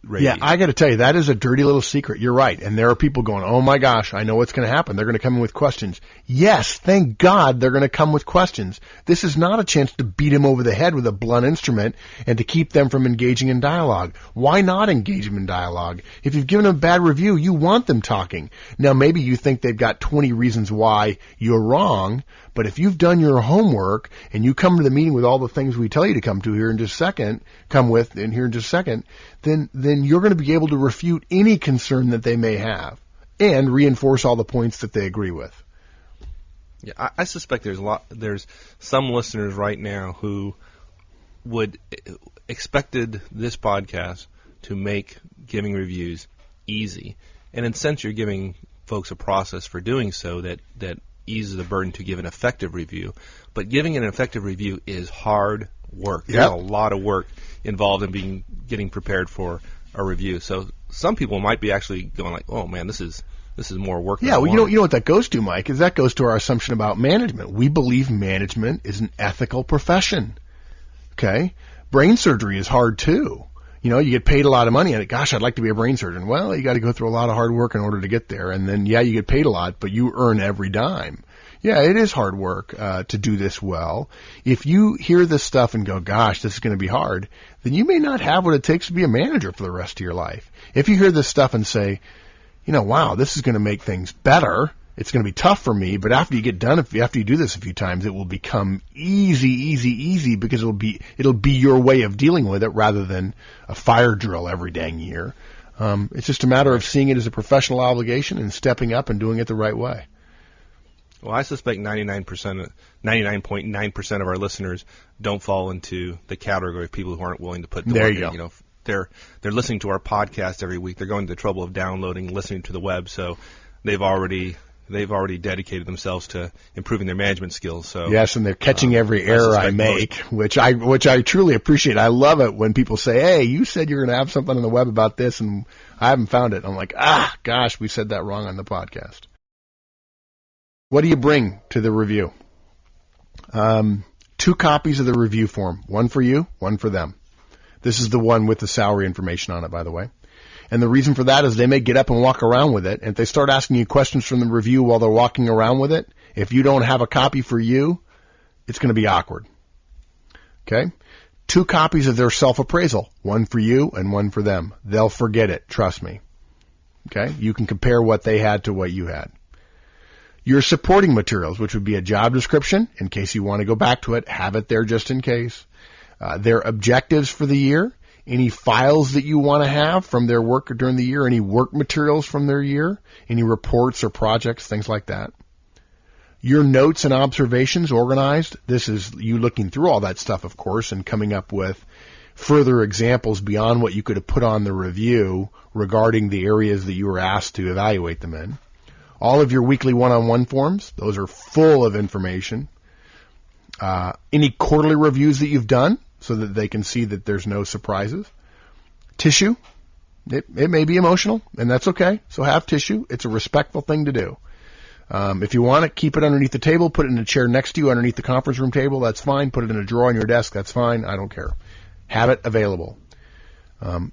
ratee. Yeah, I got to tell you, that is a dirty little secret. You're right. And there are people going, oh my gosh, I know what's going to happen. They're going to come in with questions. Yes, thank God they're going to come with questions. This is not a chance to beat them over the head with a blunt instrument and to keep them from engaging in dialogue. Why not engage them in dialogue? If you've given them a bad review, you want them talking. Now, maybe you think they've got 20 reasons why you're wrong, but if you've done your homework and you come to the meeting with all the things we tell you to come here in just a second, then you're going to be able to refute any concern that they may have and reinforce all the points that they agree with. Yeah, I suspect there's some listeners right now who would expected this podcast to make giving reviews easy. And in a sense, you're giving folks a process for doing so that eases the burden to give an effective review. But giving an effective review is hard work. There's a lot of work involved in getting prepared for a review. So some people might be actually going like, oh man, this is this is more work. Yeah, well, you know what that goes to, Mike, is that goes to our assumption about management. We believe management is an ethical profession. Okay? Brain surgery is hard too. You know, you get paid a lot of money and gosh, I'd like to be a brain surgeon. Well, you got to go through a lot of hard work in order to get there. And then, yeah, you get paid a lot, but you earn every dime. Yeah, it is hard work to do this well. If you hear this stuff and go, gosh, this is going to be hard, then you may not have what it takes to be a manager for the rest of your life. If you hear this stuff and say, you know, wow, this is going to make things better, it's going to be tough for me, but after you get done, after you do this a few times, it will become easy because it'll be your way of dealing with it rather than a fire drill every dang year. It's just a matter of seeing it as a professional obligation and stepping up and doing it the right way. Well, I suspect 99.9% of our listeners don't fall into the category of people who aren't willing to put the work in. You know, they're listening to our podcast every week. They're going to the trouble of downloading, listening to the web, so they've already dedicated themselves to improving their management skills. So yes, and they're catching every error I make, which I truly appreciate. I love it when people say, "Hey, you said you're going to have something on the web about this, and I haven't found it." I'm like, gosh, we said that wrong on the podcast. What do you bring to the review? 2 copies of the review form, one for you, one for them. This is the one with the salary information on it, by the way. And the reason for that is they may get up and walk around with it. And if they start asking you questions from the review while they're walking around with it, if you don't have a copy for you, it's going to be awkward. Okay? 2 copies of their self-appraisal, one for you and one for them. They'll forget it, trust me. Okay? You can compare what they had to what you had. Your supporting materials, which would be a job description, in case you want to go back to it, have it there just in case. Their objectives for the year, any files that you want to have from their work during the year, any work materials from their year, any reports or projects, things like that. Your notes and observations organized. This is you looking through all that stuff, of course, and coming up with further examples beyond what you could have put on the review regarding the areas that you were asked to evaluate them in. All of your weekly one-on-one forms, those are full of information. Any quarterly reviews that you've done so that they can see that there's no surprises. Tissue, it may be emotional, and that's okay. So have tissue. It's a respectful thing to do. If you want it, keep it underneath the table, put it in a chair next to you underneath the conference room table, that's fine. Put it in a drawer on your desk, that's fine. I don't care. Have it available.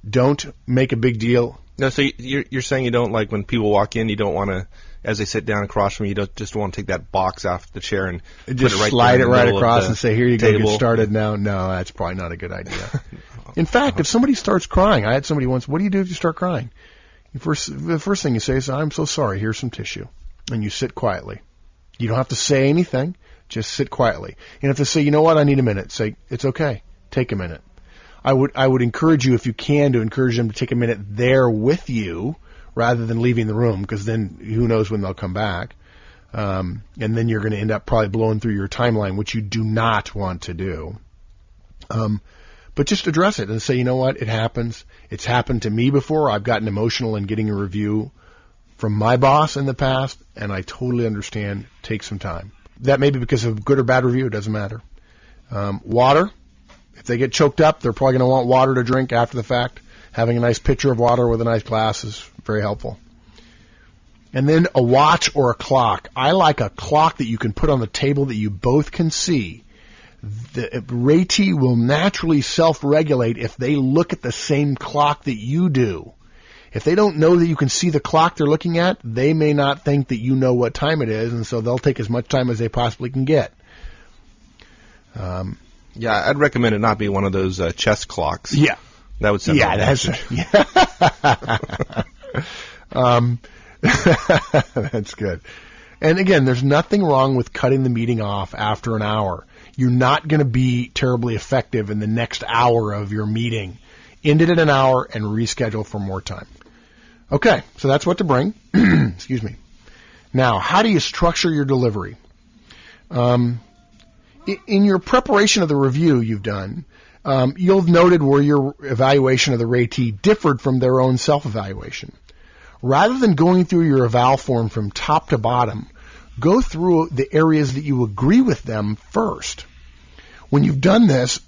Don't make a big deal. No, so you're saying you don't like when people walk in, you don't want to, as they sit down across from you, don't just want to take that box off the chair and just put it right slide it right across and say, here you table. Go, get started now. No, that's probably not a good idea. In fact, if somebody starts crying, I had somebody once, what do you do if you start crying? The first thing you say is, I'm so sorry, here's some tissue. And you sit quietly. You don't have to say anything, just sit quietly. And if they say, you know what, I need a minute, say, it's okay, take a minute. I would encourage you, if you can, to encourage them to take a minute there with you rather than leaving the room, because then who knows when they'll come back. And then you're going to end up probably blowing through your timeline, which you do not want to do. But just address it and say, you know what, it happens. It's happened to me before. I've gotten emotional in getting a review from my boss in the past, and I totally understand. Take some time. That may be because of good or bad review. It doesn't matter. Water. If they get choked up, they're probably going to want water to drink after the fact. Having a nice pitcher of water with a nice glass is very helpful. And then a watch or a clock. I like a clock that you can put on the table that you both can see. The ratee will naturally self-regulate if they look at the same clock that you do. If they don't know that you can see the clock they're looking at, they may not think that you know what time it is, and so they'll take as much time as they possibly can get. Yeah, I'd recommend it not be one of those chess clocks. Yeah. That would sound that's good. And again, there's nothing wrong with cutting the meeting off after an hour. You're not going to be terribly effective in the next hour of your meeting. End it at an hour and reschedule for more time. Okay, so that's what to bring. Excuse me. Now, how do you structure your delivery? In your preparation of the review you've done, you'll have noted where your evaluation of the ratee differed from their own self-evaluation. Rather than going through your eval form from top to bottom, go through the areas that you agree with them first. When you've done this,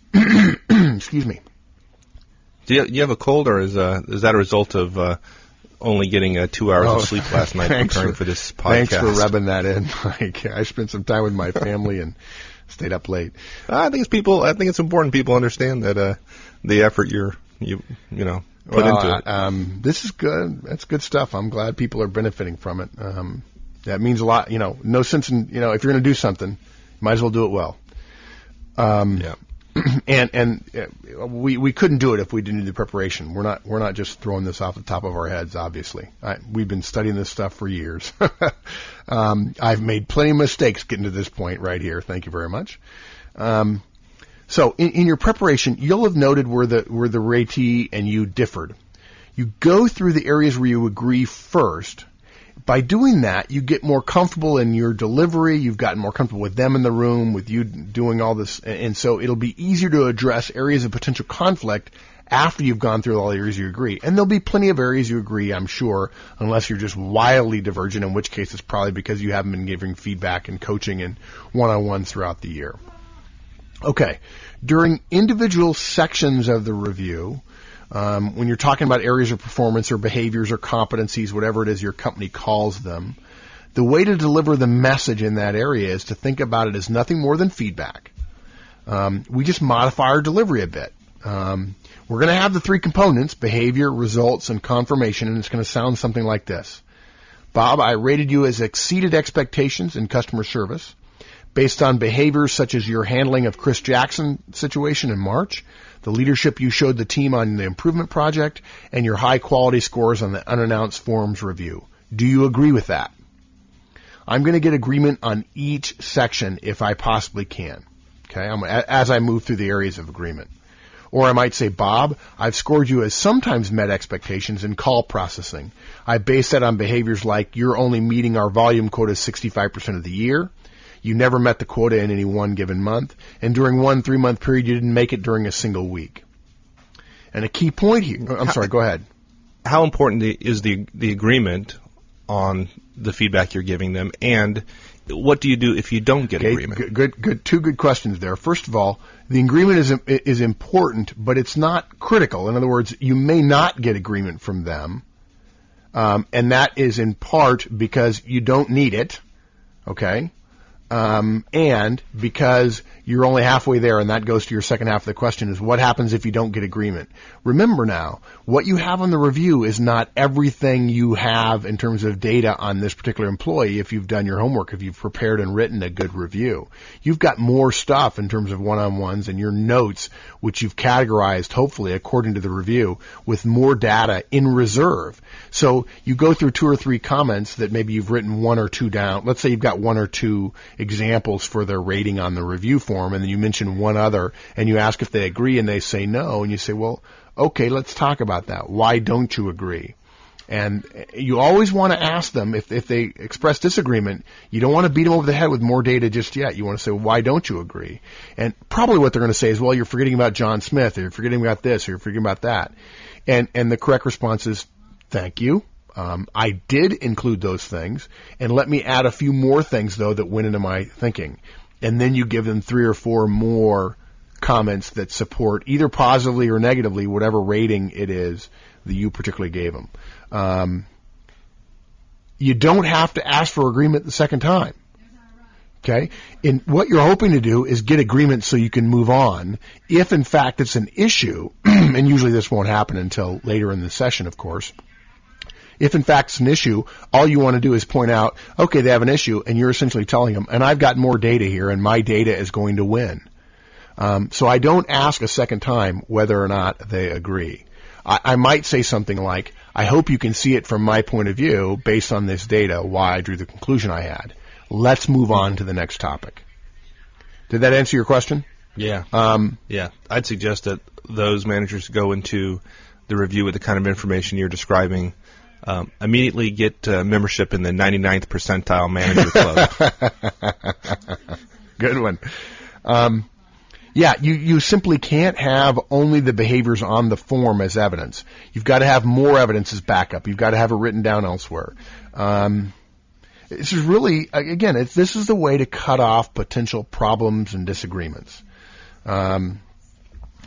excuse me. Do you have a cold, or is that a result of only getting 2 hours of sleep last night preparing for this podcast. Thanks for rubbing that in, Mike. I spent some time with my family and stayed up late. I think it's important people understand that the effort you put into it. This is good. That's good stuff. I'm glad people are benefiting from it. That means a lot. No sense in, if you're going to do something, might as well do it well. Yeah. And we couldn't do it if we didn't do the preparation. We're not just throwing this off the top of our heads. Obviously, we've been studying this stuff for years. I've made plenty of mistakes getting to this point right here. Thank you very much. So in your preparation, you'll have noted where the ratee and you differed. You go through the areas where you agree first. By doing that, you get more comfortable in your delivery. You've gotten more comfortable with them in the room, with you doing all this. And so it'll be easier to address areas of potential conflict after you've gone through all the areas you agree. And there'll be plenty of areas you agree, I'm sure, unless you're just wildly divergent, in which case it's probably because you haven't been giving feedback and coaching and one-on-ones throughout the year. Okay. During individual sections of the review, when you're talking about areas of performance or behaviors or competencies, whatever it is your company calls them, the way to deliver the message in that area is to think about it as nothing more than feedback. We just modify our delivery a bit. We're going to have the three components, behavior, results, and confirmation, and it's going to sound something like this. Bob, I rated you as exceeded expectations in customer service based on behaviors such as your handling of Chris Jackson situation in March, the leadership you showed the team on the improvement project, and your high quality scores on the unannounced forms review. Do you agree with that? I'm going to get agreement on each section if I possibly can, okay, as I move through the areas of agreement. Or I might say, Bob, I've scored you as sometimes met expectations in call processing. I base that on behaviors like you're only meeting our volume quota 65% of the year. You never met the quota in any one given month, and during one 3-month period, you didn't make it during a single week. And a key point here, I'm sorry, go ahead. How important is the agreement on the feedback you're giving them, and what do you do if you don't get agreement? Good. Two good questions there. First of all, the agreement is important, but it's not critical. In other words, you may not get agreement from them, and that is in part because you don't need it, okay? And because you're only halfway there, and that goes to your second half of the question, is what happens if you don't get agreement? Remember now, what you have on the review is not everything you have in terms of data on this particular employee if you've done your homework, if you've prepared and written a good review. You've got more stuff in terms of one-on-ones and your notes, which you've categorized, hopefully, according to the review, with more data in reserve. So you go through 2 or 3 comments that maybe you've written 1 or 2 down. Let's say you've got 1 or 2 examples for their rating on the review form, and then you mention one other, and you ask if they agree, and they say no, and you say, well, okay, let's talk about that. Why don't you agree? And you always want to ask them if they express disagreement. You don't want to beat them over the head with more data just yet. You want to say, why don't you agree? And probably what they're going to say is, well, you're forgetting about John Smith, or you're forgetting about this, or you're forgetting about that. And the correct response is, thank you. I did include those things, and let me add a few more things, though, that went into my thinking. And then you give them 3 or 4 more comments that support either positively or negatively whatever rating it is that you particularly gave them. You don't have to ask for agreement the second time. Okay? And what you're hoping to do is get agreement so you can move on. If, in fact, it's an issue, and usually this won't happen until later in the session, of course. If, in fact, it's an issue, all you want to do is point out, okay, they have an issue, and you're essentially telling them, and I've got more data here, and my data is going to win. So I don't ask a second time whether or not they agree. I might say something like, I hope you can see it from my point of view, based on this data, why I drew the conclusion I had. Let's move on to the next topic. Did that answer your question? Yeah. Yeah. I'd suggest that those managers go into the review with the kind of information you're describing. Immediately get membership in the 99th percentile manager club. Good one. Yeah, you simply can't have only the behaviors on the form as evidence. You've got to have more evidence as backup. You've got to have it written down elsewhere. This is really, again, this is the way to cut off potential problems and disagreements.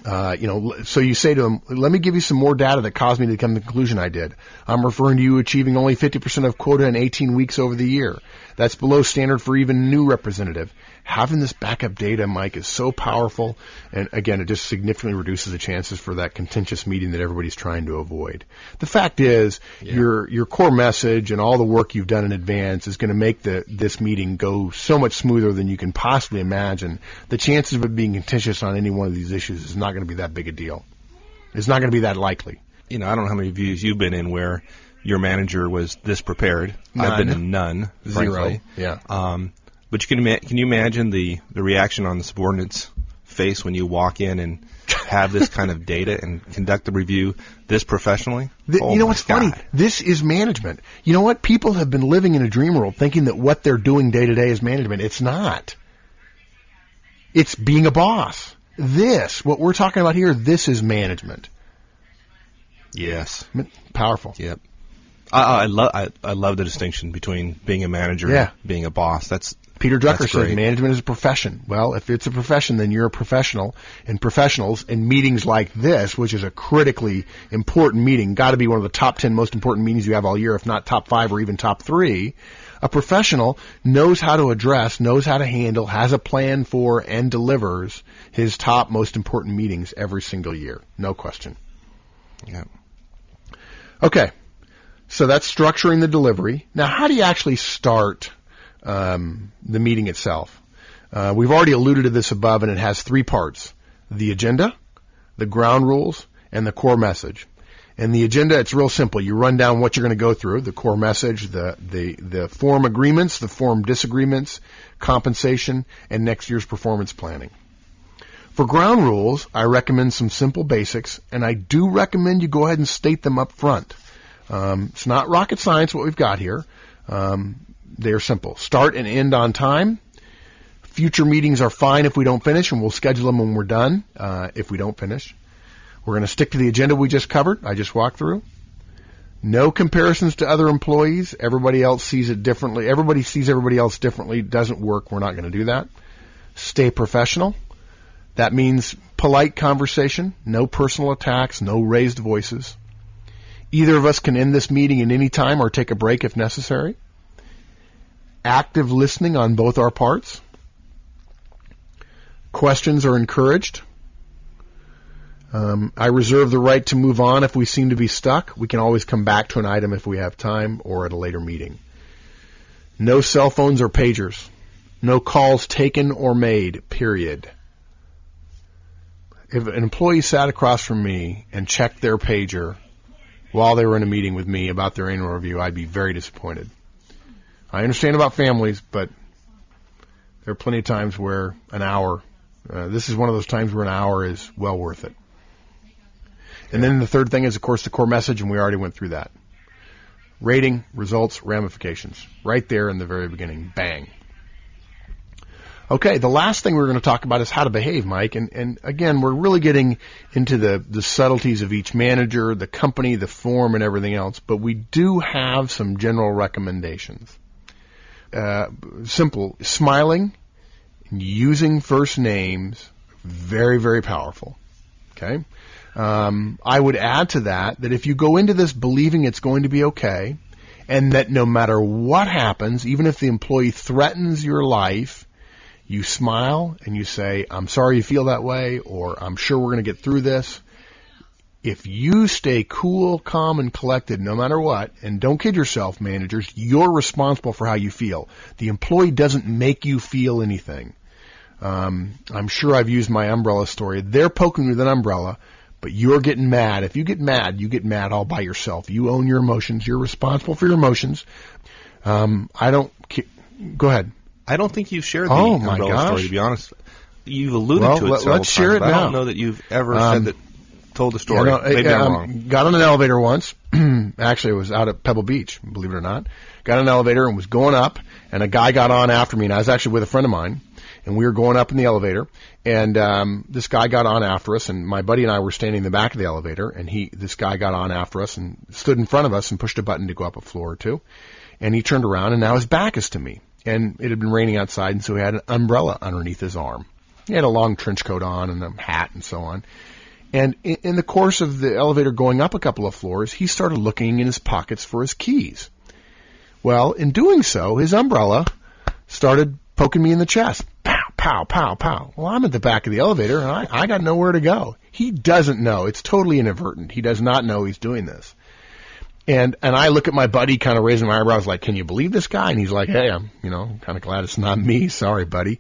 So you say to them, let me give you some more data that caused me to come to the conclusion I did. I'm referring to you achieving only 50% of quota in 18 weeks over the year. That's below standard for even a new representative. Having this backup data, Mike, is so powerful. And again, it just significantly reduces the chances for that contentious meeting that everybody's trying to avoid. The fact is, your core message and all the work you've done in advance is going to make this meeting go so much smoother than you can possibly imagine. The chances of it being contentious on any one of these issues is not going to be that big a deal. It's not going to be that likely. I don't know how many views you've been in where your manager was this prepared. None. I've been in none, frankly. Zero. Yeah. But can you imagine the reaction on the subordinate's face when you walk in and have this kind of data and conduct the review this professionally? What's funny? This is management. You know what? People have been living in a dream world thinking that what they're doing day to day is management. It's not. It's being a boss. What we're talking about here, this is management. Yes. Powerful. Yep. I love the distinction between being a manager and being a boss. Peter Drucker says great. management is a profession. Well, if it's a profession, then you're a professional. And professionals in meetings like this, which is a critically important meeting, got to be one of the top 10 most important meetings you have all year, if not top 5 or even top 3. A professional knows how to address, knows how to handle, has a plan for, and delivers his top most important meetings every single year. No question. Yeah. Okay. So that's structuring the delivery. Now, how do you actually start the meeting itself? We've already alluded to this above, and it has 3 parts: the agenda, the ground rules, and the core message. And the agenda, it's real simple. You run down what you're going to go through: the core message, the form agreements, the form disagreements, compensation, and next year's performance planning. For ground rules, I recommend some simple basics, and I do recommend you go ahead and state them up front. It's not rocket science what we've got here. They're simple. Start and end on time. Future meetings are fine if we don't finish, and we'll schedule them when we're done if we don't finish. We're going to stick to the agenda we just covered, I just walked through. No comparisons to other employees. Everybody else sees it differently. Everybody sees everybody else differently. Doesn't work. We're not going to do that. Stay professional. That means polite conversation, no personal attacks, no raised voices. Either of us can end this meeting at any time or take a break if necessary. Active listening on both our parts. Questions are encouraged. I reserve the right to move on if we seem to be stuck. We can always come back to an item if we have time or at a later meeting. No cell phones or pagers. No calls taken or made, period. If an employee sat across from me and checked their pager while they were in a meeting with me about their annual review, I'd be very disappointed. I understand about families, but there are plenty of times where an hour, this is one of those times where an hour is well worth it. And then the third thing is, of course, the core message, and we already went through that. Rating, results, ramifications. Right there in the very beginning. Bang. Okay, the last thing we're going to talk about is how to behave, Mike. And again, we're really getting into the subtleties of each manager, the company, the form, and everything else. But we do have some general recommendations. Simple. Smiling and using first names, very, very powerful. Okay? I would add to that if you go into this believing it's going to be okay, and that no matter what happens, even if the employee threatens your life, you smile and you say, I'm sorry you feel that way, or I'm sure we're going to get through this. If you stay cool, calm, and collected no matter what, and don't kid yourself, managers, you're responsible for how you feel. The employee doesn't make you feel anything. I'm sure I've used my umbrella story. They're poking you with an umbrella, but you're getting mad. If you get mad all by yourself. You own your emotions. You're responsible for your emotions. Go ahead. I don't think you've shared the umbrella story, to be honest. You've alluded to it several times. Let's share it now. I don't know that you've ever told the story. Maybe I'm wrong. Got on an elevator once. Actually, it was out at Pebble Beach, believe it or not. Got on an elevator and was going up, and a guy got on after me, and I was actually with a friend of mine, and we were going up in the elevator, and this guy got on after us, and my buddy and I were standing in the back of the elevator, and this guy got on after us and stood in front of us and pushed a button to go up a floor or two, and he turned around, and now his back is to me. And it had been raining outside, and so he had an umbrella underneath his arm. He had a long trench coat on and a hat and so on. And in the course of the elevator going up a couple of floors, he started looking in his pockets for his keys. Well, in doing so, his umbrella started poking me in the chest. Pow, pow, pow, pow. Well, I'm at the back of the elevator, and I got nowhere to go. He doesn't know. It's totally inadvertent. He does not know he's doing this. And I look at my buddy kind of raising my eyebrows like, can you believe this guy? And he's like, hey, I'm kind of glad it's not me. Sorry, buddy.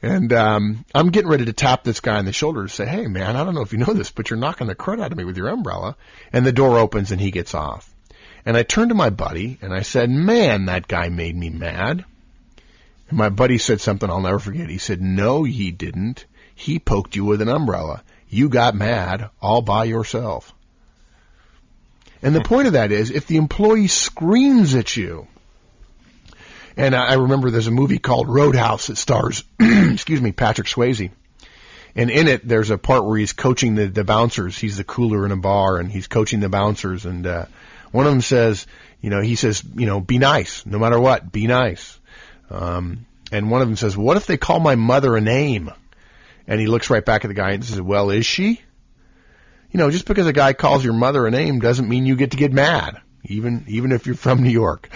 And I'm getting ready to tap this guy on the shoulder and say, hey, man, I don't know if you know this, but you're knocking the crud out of me with your umbrella. And the door opens and he gets off. And I turned to my buddy and I said, man, that guy made me mad. And my buddy said something I'll never forget. He said, no, he didn't. He poked you with an umbrella. You got mad all by yourself. And the point of that is, if the employee screams at you, and I remember there's a movie called Roadhouse that stars, Patrick Swayze. And in it, there's a part where he's coaching the bouncers. He's the cooler in a bar, and he's coaching the bouncers. And one of them says, he says, be nice, no matter what, be nice. And one of them says, what if they call my mother a name? And he looks right back at the guy and says, well, is she? Just because a guy calls your mother a name doesn't mean you get to get mad, even if you're from New York.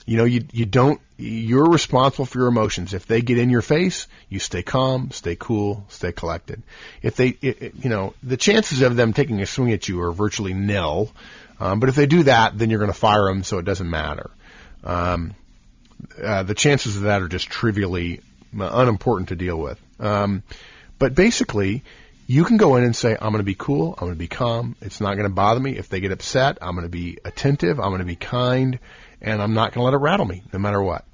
You're responsible for your emotions. If they get in your face, you stay calm, stay cool, stay collected. If the chances of them taking a swing at you are virtually nil. But if they do that, then you're going to fire them, so it doesn't matter. The chances of that are just trivially unimportant to deal with. But basically, you can go in and say, I'm going to be cool, I'm going to be calm, it's not going to bother me. If they get upset, I'm going to be attentive, I'm going to be kind, and I'm not going to let it rattle me, no matter what.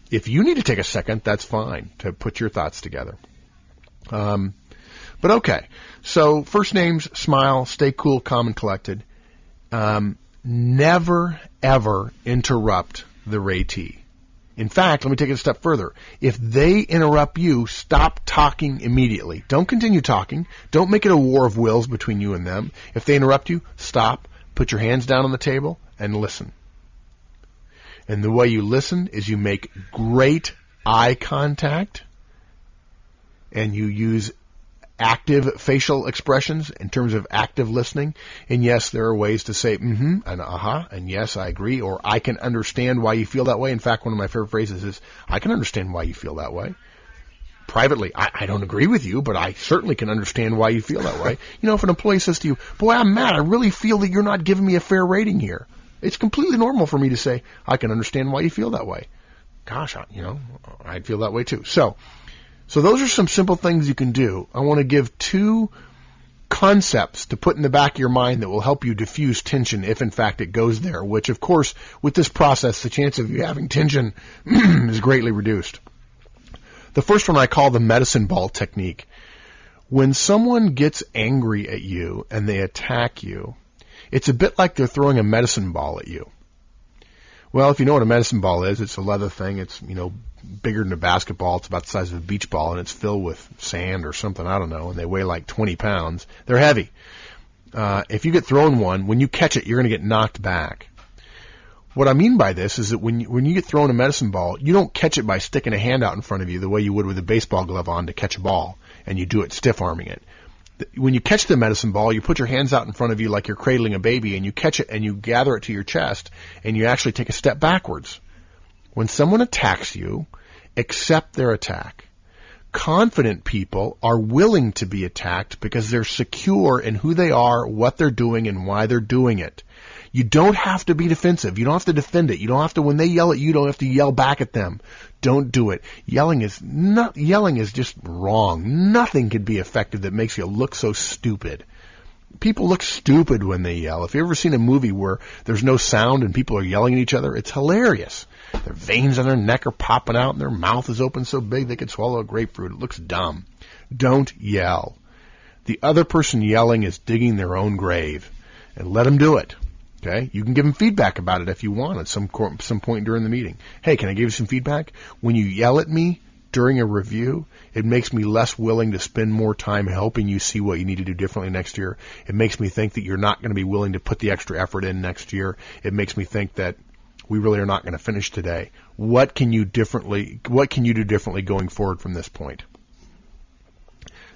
If you need to take a second, that's fine, to put your thoughts together. But okay, so first names, smile, stay cool, calm, and collected. Never, ever interrupt the ratee. In fact, let me take it a step further. If they interrupt you, stop talking immediately. Don't continue talking. Don't make it a war of wills between you and them. If they interrupt you, stop, put your hands down on the table, and listen. And the way you listen is you make great eye contact, and you use active facial expressions in terms of active listening. And yes, there are ways to say mm-hmm and uh-huh and yes, I agree, or I can understand why you feel that way. In fact, one of my favorite phrases is, I can understand why you feel that way. Privately, I don't agree with you, but I certainly can understand why you feel that way. If an employee says to you, boy, I'm mad, I really feel that you're not giving me a fair rating here. It's completely normal for me to say, I can understand why you feel that way. Gosh, I'd feel that way too. So those are some simple things you can do. I want to give 2 concepts to put in the back of your mind that will help you diffuse tension if, in fact, it goes there, which, of course, with this process, the chance of you having tension is greatly reduced. The first one I call the medicine ball technique. When someone gets angry at you and they attack you, it's a bit like they're throwing a medicine ball at you. Well, if you know what a medicine ball is, it's a leather thing. It's, bigger than a basketball. It's about the size of a beach ball, and it's filled with sand or something, I don't know, and they weigh like 20 pounds. They're heavy. If you get thrown one, when you catch it, you're going to get knocked back. What I mean by this is that when you get thrown a medicine ball, you don't catch it by sticking a hand out in front of you the way you would with a baseball glove on to catch a ball, and you do it stiff-arming it. When you catch the medicine ball, you put your hands out in front of you like you're cradling a baby, and you catch it and you gather it to your chest, and you actually take a step backwards. When someone attacks you, accept their attack. Confident people are willing to be attacked because they're secure in who they are, what they're doing, and why they're doing it. You don't have to be defensive. You don't have to defend it. You don't have to, when they yell at you, you don't have to yell back at them. Don't do it. Yelling is just wrong. Nothing can be effective that makes you look so stupid. People look stupid when they yell. If you've ever seen a movie where there's no sound and people are yelling at each other, it's hilarious. Their veins on their neck are popping out and their mouth is open so big they could swallow a grapefruit. It looks dumb. Don't yell. The other person yelling is digging their own grave. And let them do it. Okay? You can give them feedback about it if you want at some point during the meeting. Hey, can I give you some feedback? When you yell at me during a review, it makes me less willing to spend more time helping you see what you need to do differently next year. It makes me think that you're not going to be willing to put the extra effort in next year. It makes me think that we really are not going to finish today. What can you do differently going forward from this point?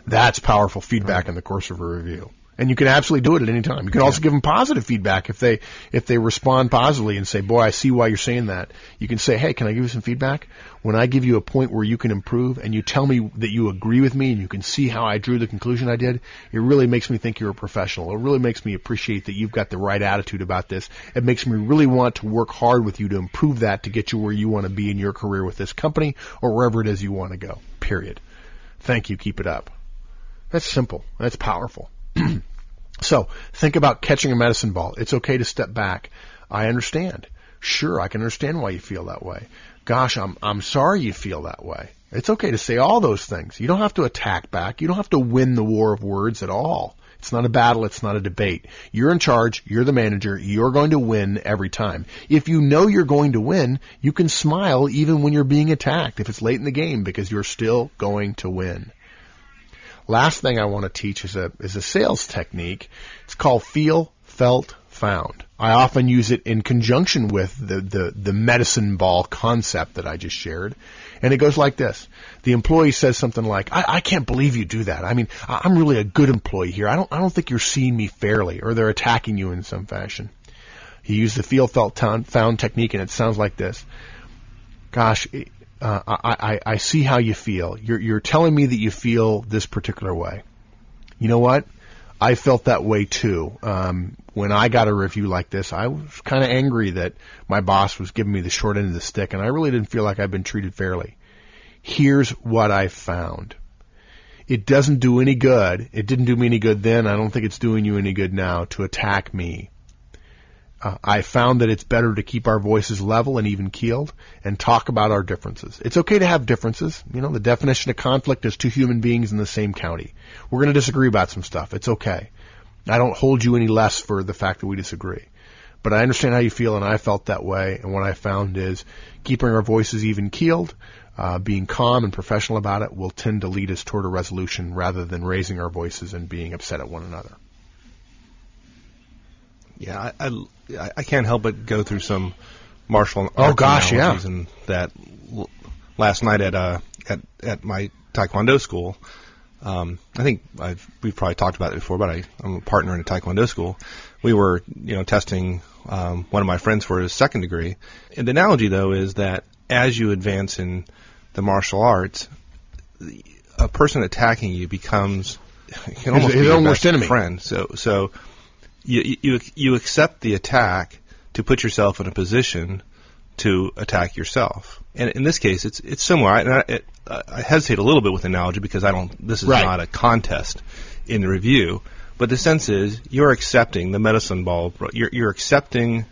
That's powerful feedback in the course of a review. And you can absolutely do it at any time. You can also give them positive feedback if they respond positively and say, boy, I see why you're saying that. You can say, hey, can I give you some feedback? When I give you a point where you can improve and you tell me that you agree with me and you can see how I drew the conclusion I did, it really makes me think you're a professional. It really makes me appreciate that you've got the right attitude about this. It makes me really want to work hard with you to improve that to get you where you want to be in your career with this company or wherever it is you want to go, period. Thank you. Keep it up. That's simple. That's powerful. So think about catching a medicine ball. It's okay to step back. I understand. Sure, I can understand why you feel that way. Gosh, I'm sorry you feel that way. It's okay to say all those things. You don't have to attack back. You don't have to win the war of words at all. It's not a battle. It's not a debate. You're in charge. You're the manager. You're going to win every time. If you know you're going to win, you can smile even when you're being attacked if it's late in the game because you're still going to win. Last thing I want to teach is a sales technique. It's called feel, felt, found. I often use it in conjunction with the medicine ball concept that I just shared. And it goes like this. The employee says something like, I can't believe you do that. I mean, I'm really a good employee here. I don't think you're seeing me fairly, or they're attacking you in some fashion. He used the feel, felt, found technique, and it sounds like this. Gosh, I see how you feel. You're telling me that you feel this particular way. You know what? I felt that way too. When I got a review like this, I was kind of angry that my boss was giving me the short end of the stick, and I really didn't feel like I'd been treated fairly. Here's what I found. It doesn't do any good. It didn't do me any good then. I don't think it's doing you any good now to attack me. I found that it's better to keep our voices level and even keeled and talk about our differences. It's okay to have differences. You know, the definition of conflict is two human beings in the same county. We're going to disagree about some stuff. It's okay. I don't hold you any less for the fact that we disagree. But I understand how you feel, and I felt that way. And what I found is keeping our voices even keeled, being calm and professional about it will tend to lead us toward a resolution rather than raising our voices and being upset at one another. Yeah, I can't help but go through some martial arts analogies, and that last night at my Taekwondo school. I think we've probably talked about it before, but I'm a partner in a Taekwondo school. We were testing one of my friends for his second degree. And the analogy though is that as you advance in the martial arts, a person attacking you becomes can almost be your best friend. So. You accept the attack to put yourself in a position to attack yourself. And in this case, it's similar. I hesitate a little bit with analogy because this is not a contest in the review. But the sense is you're accepting the medicine ball. You're accepting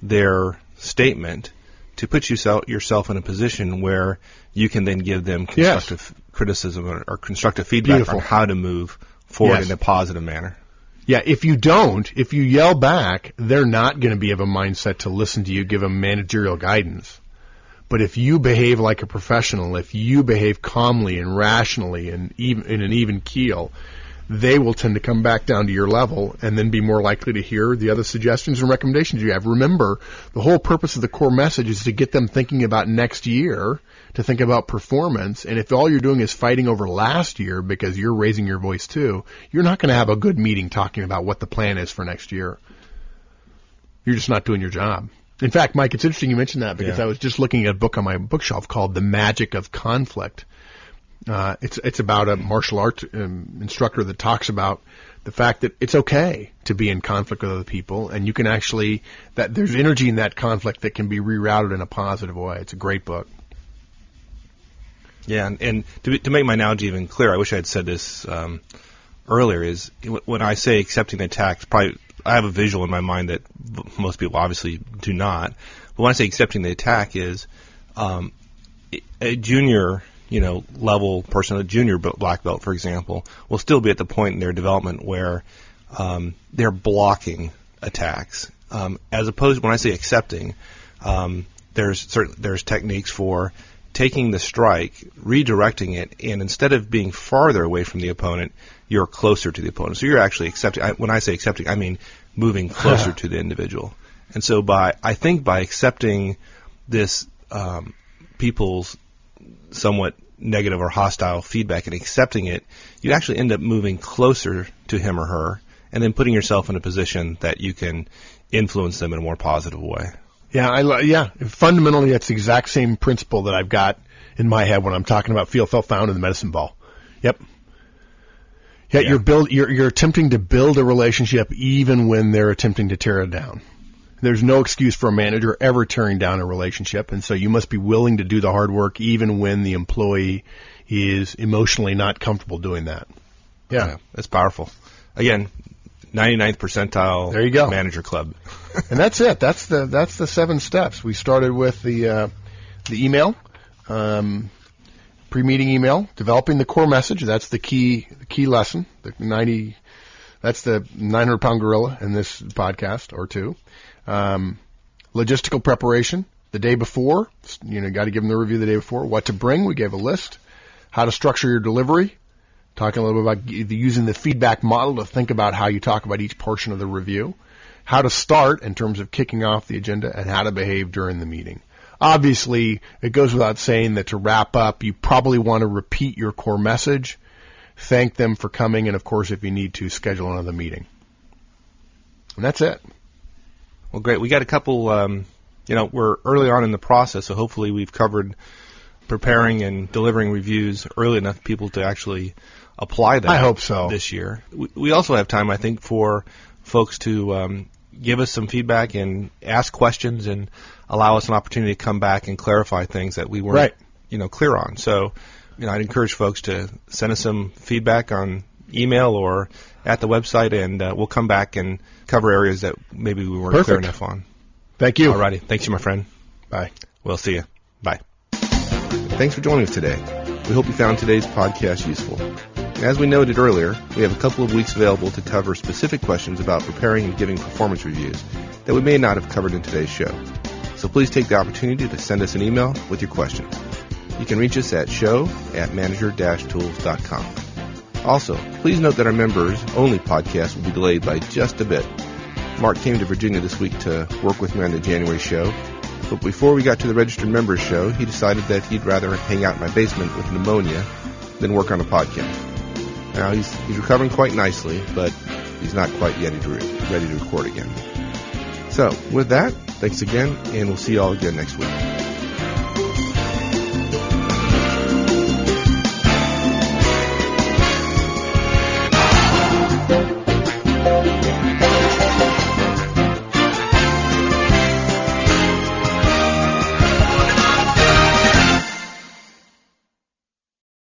their statement to put yourself in a position where you can then give them constructive criticism or constructive feedback on how to move forward in a positive manner. Yeah, if you yell back, they're not going to be of a mindset to listen to you, give them managerial guidance. But if you behave like a professional, if you behave calmly and rationally and in an even keel, they will tend to come back down to your level and then be more likely to hear the other suggestions and recommendations you have. Remember, the whole purpose of the core message is to get them thinking about next year, to think about performance. And if all you're doing is fighting over last year because you're raising your voice too, you're not going to have a good meeting talking about what the plan is for next year. You're just not doing your job. In fact, Mike, it's interesting you mentioned that because I was just looking at a book on my bookshelf called The Magic of Conflict. It's about a martial arts instructor that talks about the fact that it's okay to be in conflict with other people, and you can actually that there's energy in that conflict that can be rerouted in a positive way. It's a great book. Yeah, and to make my analogy even clearer, I wish I had said this earlier. Is when I say accepting the attack, probably I have a visual in my mind that most people obviously do not. But when I say accepting the attack, is a junior level person, a junior black belt, for example, will still be at the point in their development where they're blocking attacks. As opposed, when I say accepting, there's techniques for taking the strike, redirecting it, and instead of being farther away from the opponent, you're closer to the opponent. So you're actually accepting. When I say accepting, I mean moving closer to the individual. And so by accepting this people's somewhat negative or hostile feedback and accepting it, you actually end up moving closer to him or her and then putting yourself in a position that you can influence them in a more positive way. Yeah, fundamentally, that's the exact same principle that I've got in my head when I'm talking about feel, felt, found, and the medicine ball. Yep. Yeah, you're attempting to build a relationship even when they're attempting to tear it down. There's no excuse for a manager ever tearing down a relationship, and so you must be willing to do the hard work even when the employee is emotionally not comfortable doing that. Yeah, that's powerful. Again, 99th percentile. There you go. Manager club. And that's it. That's the 7 steps. We started with the email, pre-meeting email, developing the core message. That's the key lesson. That's the 900-pound gorilla in this podcast or two. Logistical preparation the day before. Got to give them the review the day before. What to bring. We gave a list. How to structure your delivery. Talking a little bit about using the feedback model to think about how you talk about each portion of the review. How to start in terms of kicking off the agenda, and how to behave during the meeting. Obviously, it goes without saying that to wrap up, you probably want to repeat your core message, thank them for coming, and of course, if you need to, schedule another meeting. And that's it. Well, great. We got a couple, we're early on in the process, so hopefully we've covered preparing and delivering reviews early enough for people to actually apply that. I hope so. This year. We also have time, I think, for folks to give us some feedback and ask questions and allow us an opportunity to come back and clarify things that we weren't, clear on. So, I'd encourage folks to send us some feedback on email or at the website, and we'll come back and cover areas that maybe we weren't clear enough on. Thank you. All righty. Thanks, my friend. Bye. We'll see you. Bye. Thanks for joining us today. We hope you found today's podcast useful. As we noted earlier, we have a couple of weeks available to cover specific questions about preparing and giving performance reviews that we may not have covered in today's show. So please take the opportunity to send us an email with your questions. You can reach us at show@manager-tools.com. Also, please note that our members-only podcast will be delayed by just a bit. Mark came to Virginia this week to work with me on the January show, but before we got to the registered members show, he decided that he'd rather hang out in my basement with pneumonia than work on a podcast. Now, he's recovering quite nicely, but he's not quite yet ready to record again. So, with that, thanks again, and we'll see you all again next week.